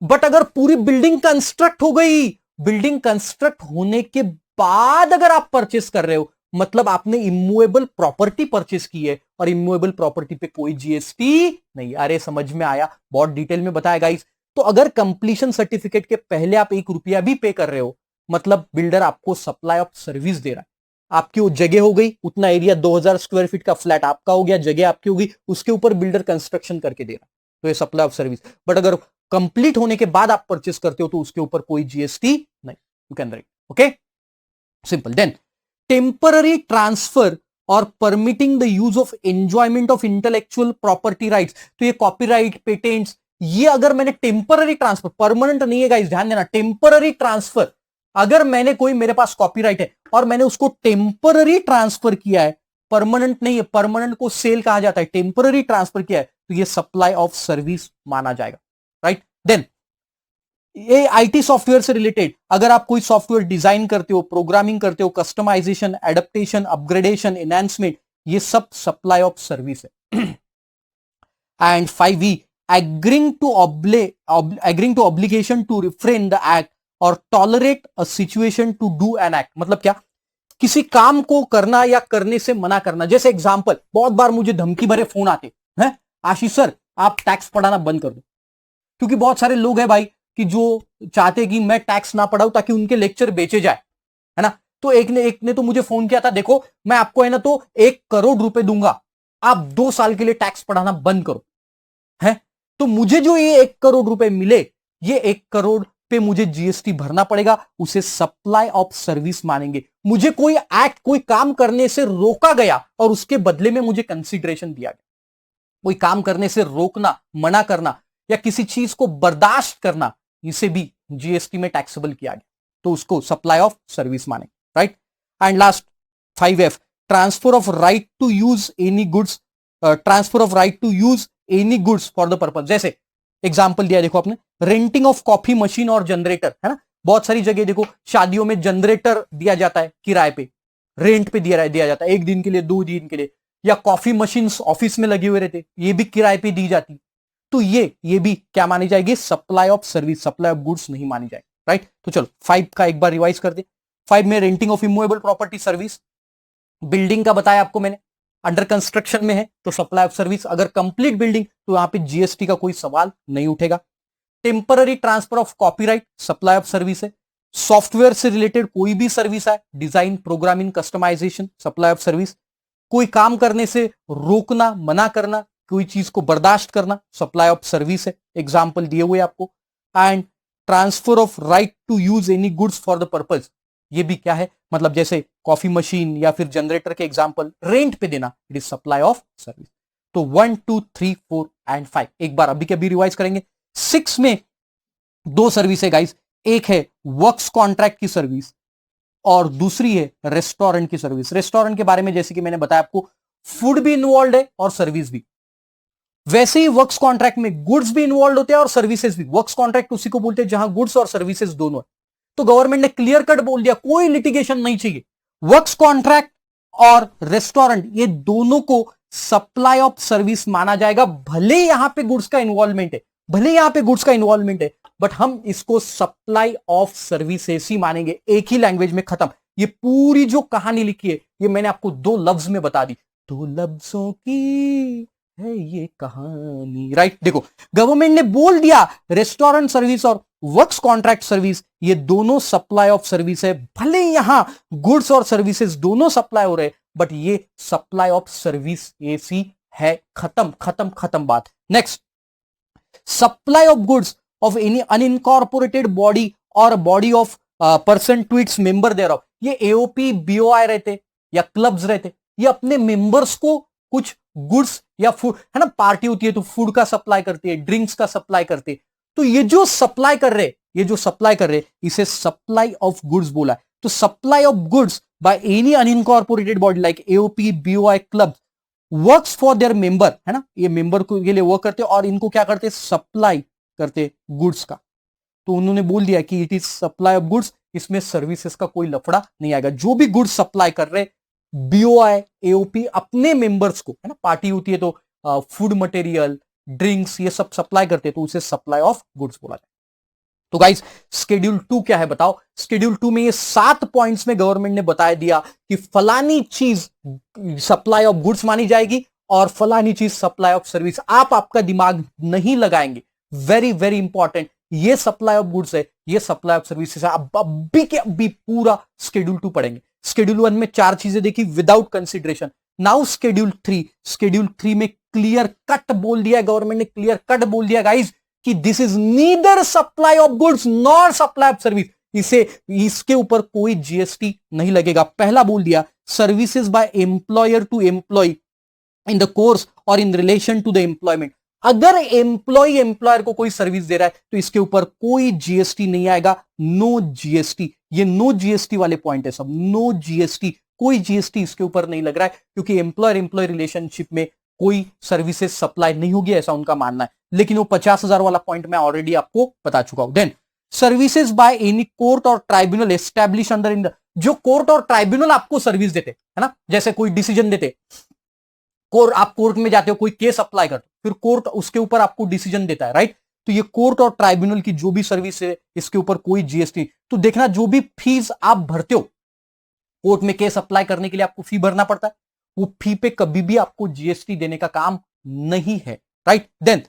But अगर पूरी बिल्डिंग कंस्ट्रक्ट हो गई, बिल्डिंग कंस्ट्रक्ट होने के बाद अगर आप परचेस कर रहे हो, मतलब आपने इमूवेबल प्रॉपर्टी परचेस की है और इमूवेबल प्रॉपर्टी पे कोई जीएसटी नहीं। अरे समझ में आया, बहुत डिटेल में बताया गाइस। तो अगर कंप्लीशन सर्टिफिकेट के पहले आप 1 रुपया भी पे कर रहे हो, मतलब बिल्डर आपको सप्लाई ऑफ सर्विस दे रहा है। आपकी वो जगह हो गई, उतना एरिया 2000 स्क्वायर फीट का फ्लैट आपका हो गया, जगह आपकी होगी, उसके ऊपर बिल्डर कंस्ट्रक्शन करके दे रहा है, तो ये सप्लाई ऑफ सर्विस। बट अगर कंप्लीट होने के बाद आप परचेस करते हो तो उसके ऊपर कोई जीएसटी नहीं, you can write, okay, simple. Then temporary transfer और permitting the use of enjoyment of intellectual property rights, तो ये कॉपीराइट, पेटेंट्स, ये अगर मैंने टेम्पररी ट्रांसफर, परमानेंट नहीं है गाइस, ध्यान देना, टेम्पररी ट्रांसफर, अगर मैंने कोई, मेरे पास कॉपीराइट है और मैंने उसको टेम्पररी ट्रांसफर किया है, परमानेंट नहीं है, परमानेंट को सेल कहा जाता है, टेम्पररी ट्रांसफर किया है, तो ये सप्लाई ऑफ सर्विस माना जाएगा, राइट। देन ये आईटी सॉफ्टवेयर से रिलेटेड, अगर आप कोई सॉफ्टवेयर डिजाइन करते हो, प्रोग्रामिंग करते हो, कस्टमाइजेशन, एडेप्टेशन, अपग्रेडेशन, एनहांसमेंट, ये सब सप्लाई ऑफ सर्विस है। And 5E, agreeing to obligation to refrain the act और tolerate a situation to do an act, मतलब क्या, किसी काम को करना या करने से मना करना। जैसे एग्जांपल, बहुत बार मुझे धमकी भरे फोन आते हैं, आशीष सर आप टैक्स पढ़ाना बंद कर दो, क्योंकि बहुत सारे लोग हैं भाई कि जो चाहते कि मैं टैक्स ना पढ़ाऊं ताकि उनके लेक्चर बेचे जाए, है ना। तो एक ने तो मुझे फोन किया था, देखो मैं आपको है ना तो 1 करोड़ रुपए दूंगा, आप 2 साल के लिए टैक्स पढ़ाना बंद करो, है। तो मुझे जो ये 1 करोड़ रुपए मिले, ये 1 करोड़ पे मुझे जीएसटी भरना पड़ेगा, उसे सप्लाई ऑफ सर्विस मानेंगे। मुझे कोई एक्ट, कोई काम करने से रोका गया और उसके बदले में मुझे कंसीडरेशन दिया गया, कोई काम करने से रोकना, मना करना या किसी चीज को बर्दाश्त करना, इसे भी जीएसटी में टैक्सेबल किया गया, तो उसको सप्लाई ऑफ सर्विस माने, right. And last 5F, transfer of right to use any goods, transfer of right to use any goods for the purpose. जैसे एग्जांपल दिया देखो आपने, रेंटिंग ऑफ कॉफी मशीन और जनरेटर, है ना। बहुत सारी जगह देखो शादियों में जनरेटर दिया जाता है किराए पे, रेंट पे दिया जाता है, 1 दिन के लिए, 2 दिन के लिए, या कॉफी मशीन ऑफिस में लगे हुए रहते, ये भी किराए पे दी जाती, तो ये भी क्या मानी जाएगी, supply of service, supply of goods नहीं मानी जाएगी, राइट। तो चलो 5 का एक बार रिवाइज कर दे। 5 में renting of immovable property service, building का बताया आपको मैंने, अंडर कंस्ट्रक्शन में है तो सप्लाई ऑफ सर्विस, अगर कंप्लीट बिल्डिंग तो यहां पे जीएसटी का कोई सवाल नहीं उठेगा। Temporary transfer of copyright, supply of service है। सॉफ्टवेयर से रिलेटेड कोई भी सर्विस है, design, programming, customisation, supply of service. कोई काम करने से रोकना, मना करना, कोई चीज को बर्दाश्त करना, सप्लाई ऑफ सर्विस है, एग्जाम्पल दिए हुए आपको। And transfer of right to use any goods for the purpose, ये भी क्या है, मतलब जैसे कॉफी मशीन या फिर जनरेटर के एग्जांपल रेंट पे देना, it is supply of service. तो 1, 2, 3, 4 एंड 5 एक बार अभी के अभी रिवाइज करेंगे। 6 में 2 सर्विस है गाइस, एक है वर्क्स कॉन्ट्रैक्ट की सर्विस और दूसरी है रेस्टोरेंट की सर्विस। रेस्टोरेंट के बारे में जैसे कि मैंने बताया आपको, फूड भी इन्वॉल्व है और सर्विस भी। वैसे ही वर्क्स कॉन्ट्रैक्ट में गुड्स भी इन्वॉल्व होते हैं और सर्विसेज भी। वर्क्स कॉन्ट्रैक्ट उसी को बोलते हैं जहां गुड्स और सर्विसेज दोनों है। तो गवर्नमेंट ने क्लियर कट बोल दिया, कोई लिटिगेशन नहीं चाहिए, वर्क्स कॉन्ट्रैक्ट और रेस्टोरेंट ये दोनों को सप्लाई ऑफ सर्विस माना जाएगा, भले यहां पे गुड्स का इन्वॉल्वमेंट है, भले यहां पे गुड्स का इन्वॉल्वमेंट है, बट हम इसको सप्लाई ऑफ सर्विसेज ही मानेंगे, एक ही लैंग्वेज में खत्म। ये पूरी जो कहानी लिखी है ये मैंने आपको 2 लफ्ज में बता दी, 2 लफ्जों की है ये कहानी, राइट। देखो गवर्नमेंट ने बोल दिया रेस्टोरेंट सर्विस और वर्क्स कॉन्ट्रैक्ट सर्विस ये दोनों सप्लाई ऑफ सर्विस है, भले यहां गुड्स और सर्विसेज दोनों सप्लाई हो रहे, बट ये सप्लाई ऑफ सर्विस ऐसी है, खत्म खत्म खत्म बात। Next, supply of goods of any unincorporated body और body of person to its member thereof, ये एओपी, बीओआई रहते या क्लब्स रहते, ये अपने मेंबर्स को कुछ गुड्स या फूड, है ना, पार्टी होती है तो फूड का सप्लाई करती है, ड्रिंक्स का सप्लाई करती है, तो ये जो सप्लाई कर रहे, ये जो सप्लाई कर रहे इसे सप्लाई ऑफ गुड्स बोला है। तो supply of goods by any unincorporated body like AOP, BOI, club works for their member, है ना, ये मेंबर को के लिए वर्क करते और इनको क्या करते, सप्लाई करते गुड्स का। तो उन्होंने बोल दिया कि it is supply of goods, इसमें सर्विसेज का कोई लफड़ा नहीं आएगा। जो भी गुड्स सप्लाई कर रहे बीओआई, एओपी अपने मेंबर्स को, है ना, पार्टी होती है तो फूड मटेरियल, ड्रिंक्स, ये सब सप्लाई करते हैं, तो उसे सप्लाई ऑफ गुड्स बोला जाए। तो गाइस शेड्यूल 2 क्या है बताओ। शेड्यूल 2 में ये 7 पॉइंट्स में गवर्नमेंट ने बता दिया कि फलानी चीज सप्लाई ऑफ गुड्स मानी जाएगी और फलानी चीज सप्लाई ऑफ सर्विस। आप आपका दिमाग नहीं लगाएंगे, वेरी वेरी इंपॉर्टेंट, ये सप्लाई ऑफ गुड्स है, ये सप्लाई ऑफ सर्विसेज है। अब अभी के अभी पूरा शेड्यूल 2 पढ़ेंगे। शेड्यूल 1 में 4 चीजें देखी without consideration. Now schedule 3, schedule 3 में क्लियर कट बोल दिया गवर्नमेंट ने, क्लियर कट बोल दिया गाइज कि this is neither supply of goods nor supply of service. इसे इसके ऊपर कोई जीएसटी नहीं लगेगा। पहला बोल दिया services by employer to employee in the course और in relation to the employment. अगर एम्प्लॉय एम्प्लॉयर को कोई सर्विस दे रहा है तो इसके ऊपर कोई जीएसटी नहीं आएगा, नो जीएसटी। ये नो जीएसटी वाले पॉइंट है सब, नो जीएसटी, कोई जीएसटी इसके ऊपर नहीं लग रहा है क्योंकि एम्प्लॉयर एम्प्लॉय रिलेशनशिप में कोई सर्विसेज सप्लाई नहीं होगी, ऐसा उनका मानना है। लेकिन वो 50,000 वाला पॉइंट मैं ऑलरेडी आपको बता चुका हूं। Then services by any court और tribunal establish under in the, जो कोर्ट और ट्राइब्यूनल आपको सर्विस देते है ना, जैसे कोई डिसीजन देते, आप कोर्ट में जाते हो, कोई केस अप्लाई करते हो, फिर कोर्ट उसके ऊपर आपको डिसीजन देता है, राइट। तो ये कोर्ट और ट्राइब्यूनल की जो भी सर्विस है इसके ऊपर कोई जीएसटी। तो देखना जो भी फीस आप भरते हो कोर्ट में केस अप्लाई करने के लिए आपको फी भरना पड़ता है, वो फी पे कभी भी आपको जीएसटी देने का काम नहीं है, right. Then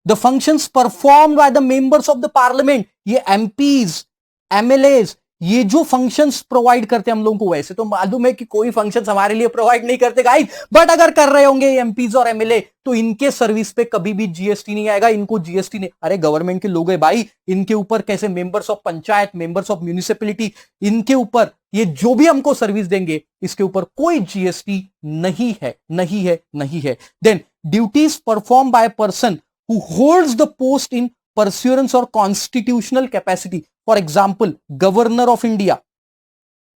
the functions performed by the members of the parliament, ये एमपीज, एमएलएज, ये जो फंक्शंस प्रोवाइड करते हैं हम लोगों को, वैसे तो मालूम है कि कोई फंक्शंस हमारे लिए प्रोवाइड नहीं करते गाइस, बट अगर कर रहे होंगे एमपीज और एमएलए तो इनके सर्विस पे कभी भी जीएसटी नहीं आएगा, इनको जीएसटी नहीं। अरे गवर्नमेंट के लोग है भाई, इनके ऊपर कैसे members of panchayat, members of municipality, इनके ऊपर ये जो भी हमको सर्विस देंगे इसके ऊपर कोई जीएसटी नहीं है, नहीं है, नहीं है। Then duties perform by person who holds the post in pursuance or constitutional capacity. For example, Governor of India,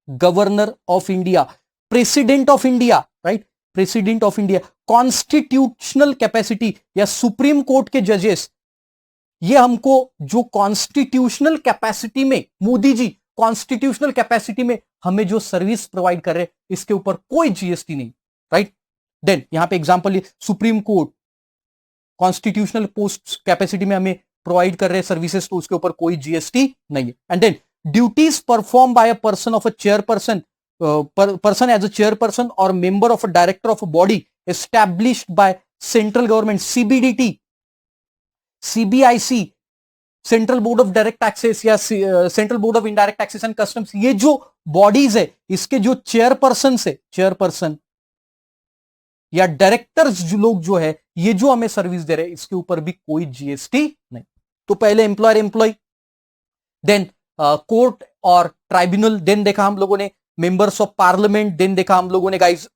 Governor of India, President of India, right? President of India, constitutional capacity या supreme court के जजेस, ये हमको जो constitutional capacity में, Modi ji constitutional capacity में हमें जो सर्विस प्रोवाइड कर रहे हैं इसके ऊपर कोई जीएसटी नहीं, राइट। देन यहां पे example supreme court constitutional post capacity में हमें प्रोवाइड कर रहे सर्विसेज, तो उसके ऊपर कोई जीएसटी नहीं है। And then duties perform by a person of a chairperson, person as a chairperson और member of a director of a body established by central government, CBDT, CBIC, central board of direct taxes या central board of indirect taxes and customs, ये जो bodies है इसके जो chairperson से, chairperson या directors जो लोग जो है ये जो हमें सर्विस दे रहे हैं इसके ऊपर भी कोई जीएसटी नहीं। तो पहले एम्प्लॉयर एम्प्लॉय, देन कोर्ट और ट्राइब्यूनल, देन देखा हम लोगों ने मेंबर्स ऑफ पार्लियामेंट, देन देखा हम लोगों ने गाइस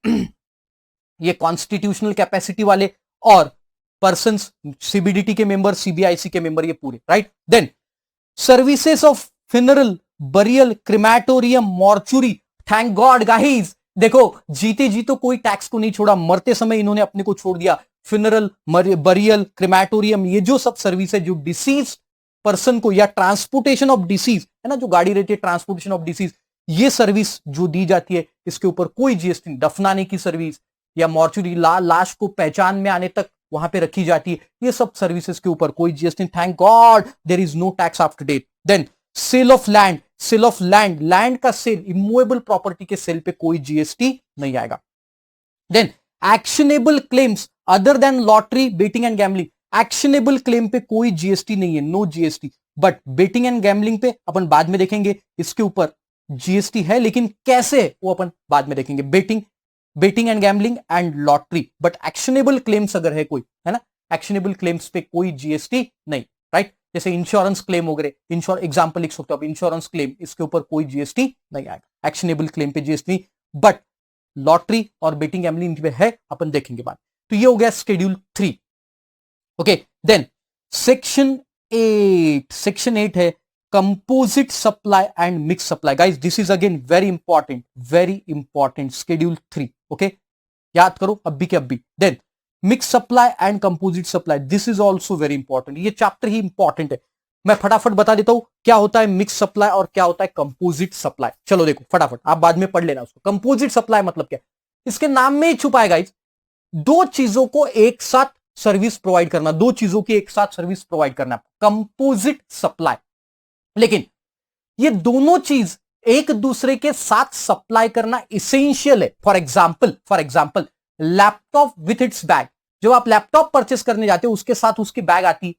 ये कॉन्स्टिट्यूशनल कैपेसिटी वाले और पर्संस, सीबीडीटी के मेंबर, सीबीआईसी के मेंबर, ये पूरे, right. Then services of funeral, burial, crematorium, mortuary, thank God guys, देखो जीते जी तो कोई टैक्स को नहीं छोड़ा, मरते समय इन्होंने अपने को छोड़ दिया। फ्यूनरल, बरियल, क्रिमेटोरियम, ये जो सब सर्विस है जो डिसीज पर्सन को या ट्रांसपोर्टेशन ऑफ डिसीज, है ना, जो गाड़ी रहती है ट्रांसपोर्टेशन ऑफ डिसीज, ये सर्विस जो दी जाती है इसके ऊपर कोई जीएसटी नहीं। दफनाने की सर्विस या मॉर्चुरी, लाश को पहचान में आने तक वहां पे रखी जाती है, ये सब सर्विसेज के ऊपर कोई GST, thank God there is no tax after death. Then sale of land, sale of land, land का सेल, इमूवेबल प्रॉपर्टी के सेल पे कोई जीएसटी नहीं आएगा। Then actionable claims other than lottery, betting and gambling, actionable claim पे कोई GST नहीं है, no GST. But betting and gambling पे अपन बाद में देखेंगे, इसके ऊपर जीएसटी है, लेकिन कैसे वो अपन बाद में देखेंगे। Betting and gambling and lottery, but actionable claims अगर है कोई, है ना, एक्शनेबल क्लेम्स पे कोई जीएसटी नहीं, राइट। जैसे इंश्योरेंस क्लेम वगैरह, एग्जांपल लिख सकते हो आप, इंश्योरेंस क्लेम, इसके ऊपर कोई जीएसटी नहीं आएगा, एक्शनेबल क्लेम पे जीएसटी नहीं, बट लॉटरी और बेटिंग गैम्बलिंग पे है, अपन देखेंगे बाद। तो ये हो गया schedule 3, okay. Then section 8, section 8 है composite supply and mix supply. Guys this is again very important, schedule 3। Okay, याद करो अभी के अभी। Then mix supply and composite supply, this is also very important. ये चैप्टर ही इंपॉर्टेंट है। मैं फटाफट बता देता हूं क्या होता है मिक्स सप्लाई और क्या होता है कंपोजिट सप्लाई। चलो देखो फटाफट, आप बाद में पढ़ लेना उसको। कंपोजिट सप्लाई मतलब क्या, इसके नाम में ही छुपा है गाइस, दो चीजों को एक साथ सर्विस प्रोवाइड करना, दो चीजों की एक साथ सर्विस प्रोवाइड करना, कंपोजिट सप्लाई। लेकिन ये दोनों चीज एक दूसरे के साथ सप्लाई करना इसेंशियल है। For example laptop with its bag, जब आप लैपटॉप परचेस करने जाते हो उसके साथ उसकी बैग आती।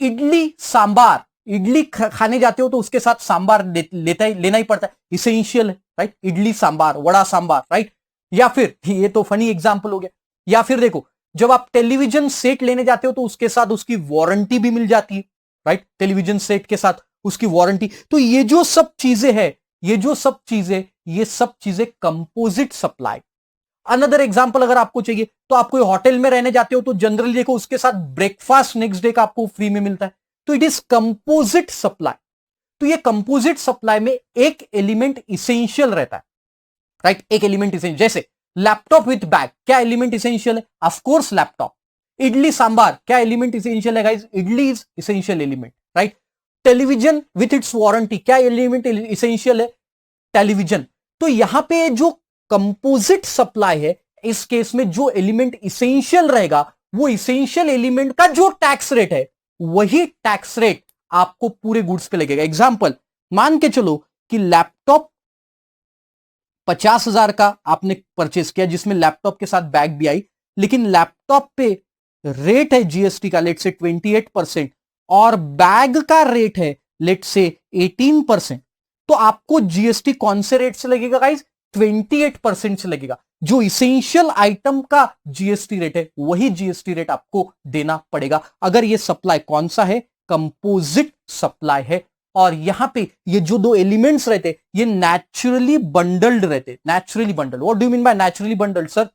इडली सांबार, इडली खाने जाते हो तो उसके साथ सांबार लेना ही पड़ता है, इसेंशियल है, राइट। इडली सांबार, वड़ा सांबार, राइट। या फिर ये तो फनी एग्जांपल हो गया। या फिर देखो जब आप टेलीविजन सेट लेने जाते हो तो उसके साथ उसकी वारंटी भी मिल जाती है, राइट। टेलीविजन सेट के साथ उसकी वारंटी। तो ये जो सब चीजें हैं, ये सब चीजें कंपोजिट सप्लाई। अनदर एग्जांपल अगर आपको चाहिए तो आप कोई होटल में रहने जाते हो तो जनरली देखो उसके साथ ब्रेकफास्ट नेक्स्ट डे का आपको फ्री में मिलता है, तो इट इज कंपोजिट सप्लाई। तो ये कंपोजिट सप्लाई में एक एलिमेंट इसेंशियल रहता है, राइट। एक एलिमेंट इसेंशियल, जैसे लैपटॉप विथ बैग, क्या एलिमेंट इसेंशियल है? Of course laptop. Idli sambar, क्या एलिमेंट इसेंशियल है guys? Idli is essential element, right. Television with its warranty, क्या एलिमेंट इसेंशियल है? टेलीविजन। तो यहां पे जो कंपोजिट सप्लाई है, इस केस में जो एलिमेंट इसेंशियल रहेगा, वो इसेंशियल एलिमेंट का जो टैक्स रेट है, वही टैक्स रेट आपको पूरे गुड्स पे लगेगा। एग्जांपल, मान के चलो कि लैपटॉप 50,000 का आपने परचेस किया, जिसमें लैपटॉप के साथ बैग भी आई, लेकिन लैपटॉप पे रेट है जीएसटी का लेट से 28% और बैग का रेट है लेट से 18%। तो आपको जीएसटी कौन से रेट से लगेगा गाइस? 28% से लगेगा। जो इसेंशियल आइटम का जीएसटी रेट है, वही जीएसटी रेट आपको देना पड़ेगा। अगर ये सप्लाई कौन सा है? कंपोजिट सप्लाई है। और यहां पे ये जो दो एलिमेंट्स रहते, ये नेचुरली बंडल्ड रहते। Naturally bundled, what do you mean by naturally bundled sir?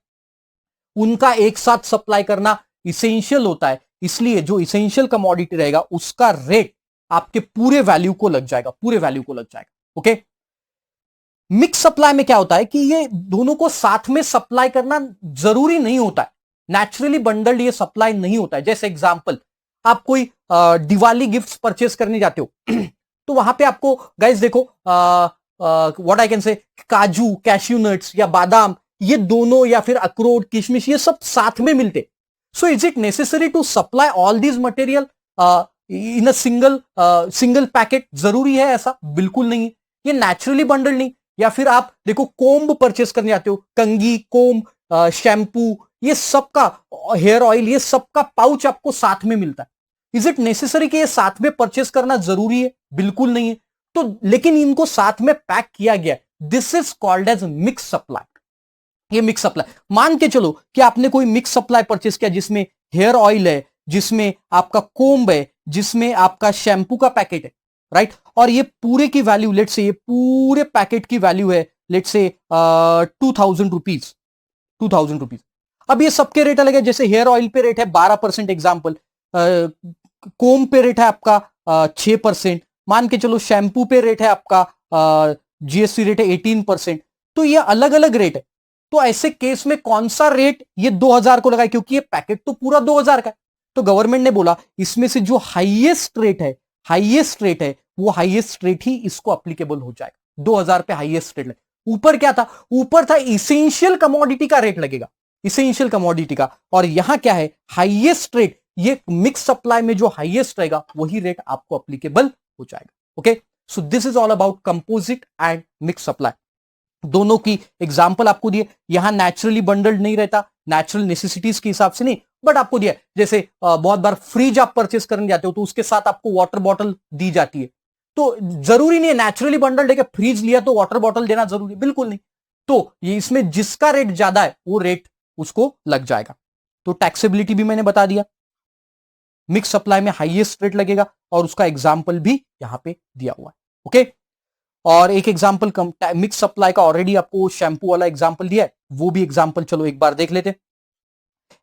उनका एक साथ सप्लाई करना इसेंशियल होता है, इसलिए जो इसेंशियल कमोडिटी रहेगा उसका रेट आपके पूरे वैल्यू को लग जाएगा, पूरे वैल्यू को लग जाएगा। ओके। मिक्स सप्लाई में क्या होता है कि ये दोनों को साथ में सप्लाई करना जरूरी नहीं होता है। नेचुरली बंडल्ड ये सप्लाई नहीं होता है। जैसे एग्जांपल, आप कोई दिवाली गिफ्ट्स परचेस करने जाते हो तो वहां पे आपको गाइस देखो व्हाट आई कैन से, काजू, कैश्यू नट्स या बादाम, ये दोनों, या फिर अखरोट, किशमिश, ये सब साथ में मिलते। So is it necessary to supply all these material in a single packet? जरूरी है ऐसा? बिल्कुल नहीं। ये नेचुरली बंडल नहीं। या फिर आप देखो कोम्ब परचेस करने जाते हो, कंघी, कोम्ब, शैम्पू, ये सबका, हेयर ऑयल, ये सबका पाउच आपको साथ में मिलता है। इज इट नेसेसरी कि ये साथ में परचेस करना जरूरी है? बिल्कुल नहीं है। तो लेकिन इनको साथ में पैक किया गया, this is called as mix supply. ये मिक्स सप्लाई। मान के चलो कि आपने कोई मिक्स सप्लाई परचेस किया जिसमें हेयर ऑयल है, जिसमें आपका कोम्ब है, जिसमें आपका शैम्पू का पैकेट है, राइट। और ये पूरे की वैल्यू, लेट से ये पूरे पैकेट की वैल्यू है लेट से 2000 रुपीज, 2000 रुपीज। अब ये सबके रेट अलग है। जैसे हेयर ऑयल पे रेट है 12%, एग्जाम्पल, कोम पे रेट है आपका 6%, मान के चलो शैम्पू पे रेट है आपका जीएसटी रेट है 18%। तो ये अलग अलग रेट है। तो ऐसे केस में कौन सा रेट ये 2000 को लगाए, क्योंकि ये पैकेट तो पूरा 2000 का है। तो गवर्नमेंट ने बोला इसमें से जो हाईएस्ट रेट है, वो हाईएस्ट रेट ही इसको अप्लीकेबल हो जाएगा। 2000 पे हाईएस्ट रेट। ऊपर क्या था? ऊपर था इसेंशियल कमोडिटी का रेट लगेगा, इसेंशियल कमोडिटी का। और यहां क्या है? Highest rate. ये मिक्स सप्लाई में जो हाईएस्ट रहेगा वही रेट आपको अप्लीकेबल हो जाएगा। Okay, so this is all about composite and mix supply. दोनों की एग्जांपल आपको दिए। यहां नेचुरली बंडल्ड नहीं रहता, नेचुरल नेसेसिटीज के हिसाब से नहीं, बट आपको दिया। जैसे बहुत बार फ्रिज आप परचेस करने जाते हो तो उसके साथ आपको वाटर बॉटल दी जाती है। तो जरूरी नहीं है नेचुरली बंडल्ड है कि फ्रिज लिया तो वाटर बॉटल देना जरूरी, बिल्कुल नहीं। तो ये इसमें जिसका रेट ज्यादा है वो रेट उसको लग जाएगा। तो टैक्सेबिलिटी भी मैंने बता दिया। मिक्स सप्लाई में हाईएस्ट रेट लगेगा और उसका एग्जाम्पल भी यहां पे दिया हुआ है। ओके, और एक एग्जाम्पल मिक्स सप्लाई का ऑलरेडी आपको शैम्पू वाला एग्जाम्पल दिया है, वो भी एग्जाम्पल चलो एक बार देख लेते।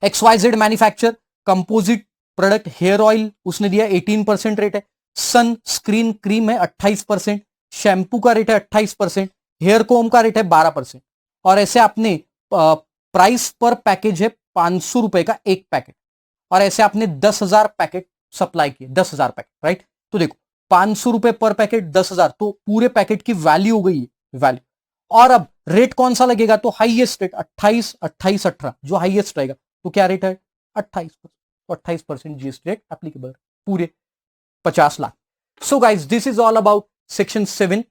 XYZ manufacture composite product hair oil उसने दिया 18% रेट है। सन स्क्रीन क्रीम है 28%, शैम्पू का रेट है 28%, हेयर कोम का रेट है 12%। और ऐसे आपने प्राइस पर पैकेज है 500 रुपए का एक पैकेट, और ऐसे आपने 10,000 पैकेट सप्लाई किए, 10,000 पैकेट, राइट। तो देखो 500 रुपए पर पैकेट, 10,000, तो पूरे पैकेट की वैल्यू हो गई है वैल्यू। और अब रेट कौन सा लगेगा, तो हाईएस्ट रेट 28, 28, 18 जो हाईएस्ट रहेगा, तो क्या रेट है 28%, तो 28% जीएसटी रेट एप्लीकेबल पूरे 50 lakh. So guys this is all about section 7।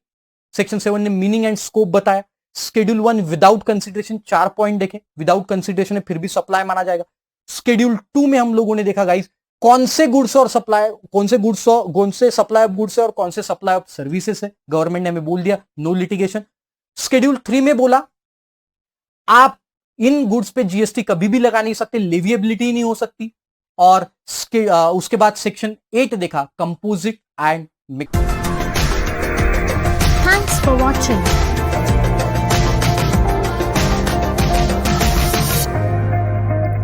Section 7 ने मीनिंग एंड स्कोप बताया। शेड्यूल 1 विदाउट कंसिडरेशन 4 पॉइंट देखे, विदाउट कंसिडरेशन है फिर भी सप्लाई माना जाएगा। शेड्यूल 2 में हम लोगों ने देखा गाइज कौन से गुड्स और सप्लाई, कौन से सप्लाई ऑफ गुड्स है और कौन से सप्लाई ऑफ सर्विसेज है, गवर्नमेंट ने हमें बोल दिया नो लिटिगेशन। शेड्यूल 3 में बोला आप इन गुड्स पे जीएसटी कभी भी लगा नहीं सकते, लेविएबिलिटी नहीं हो सकती। और उसके बाद सेक्शन 8 देखा composite and mix. Thanks for watching.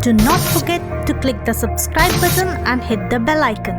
Do not forget to click the subscribe button and hit the bell icon.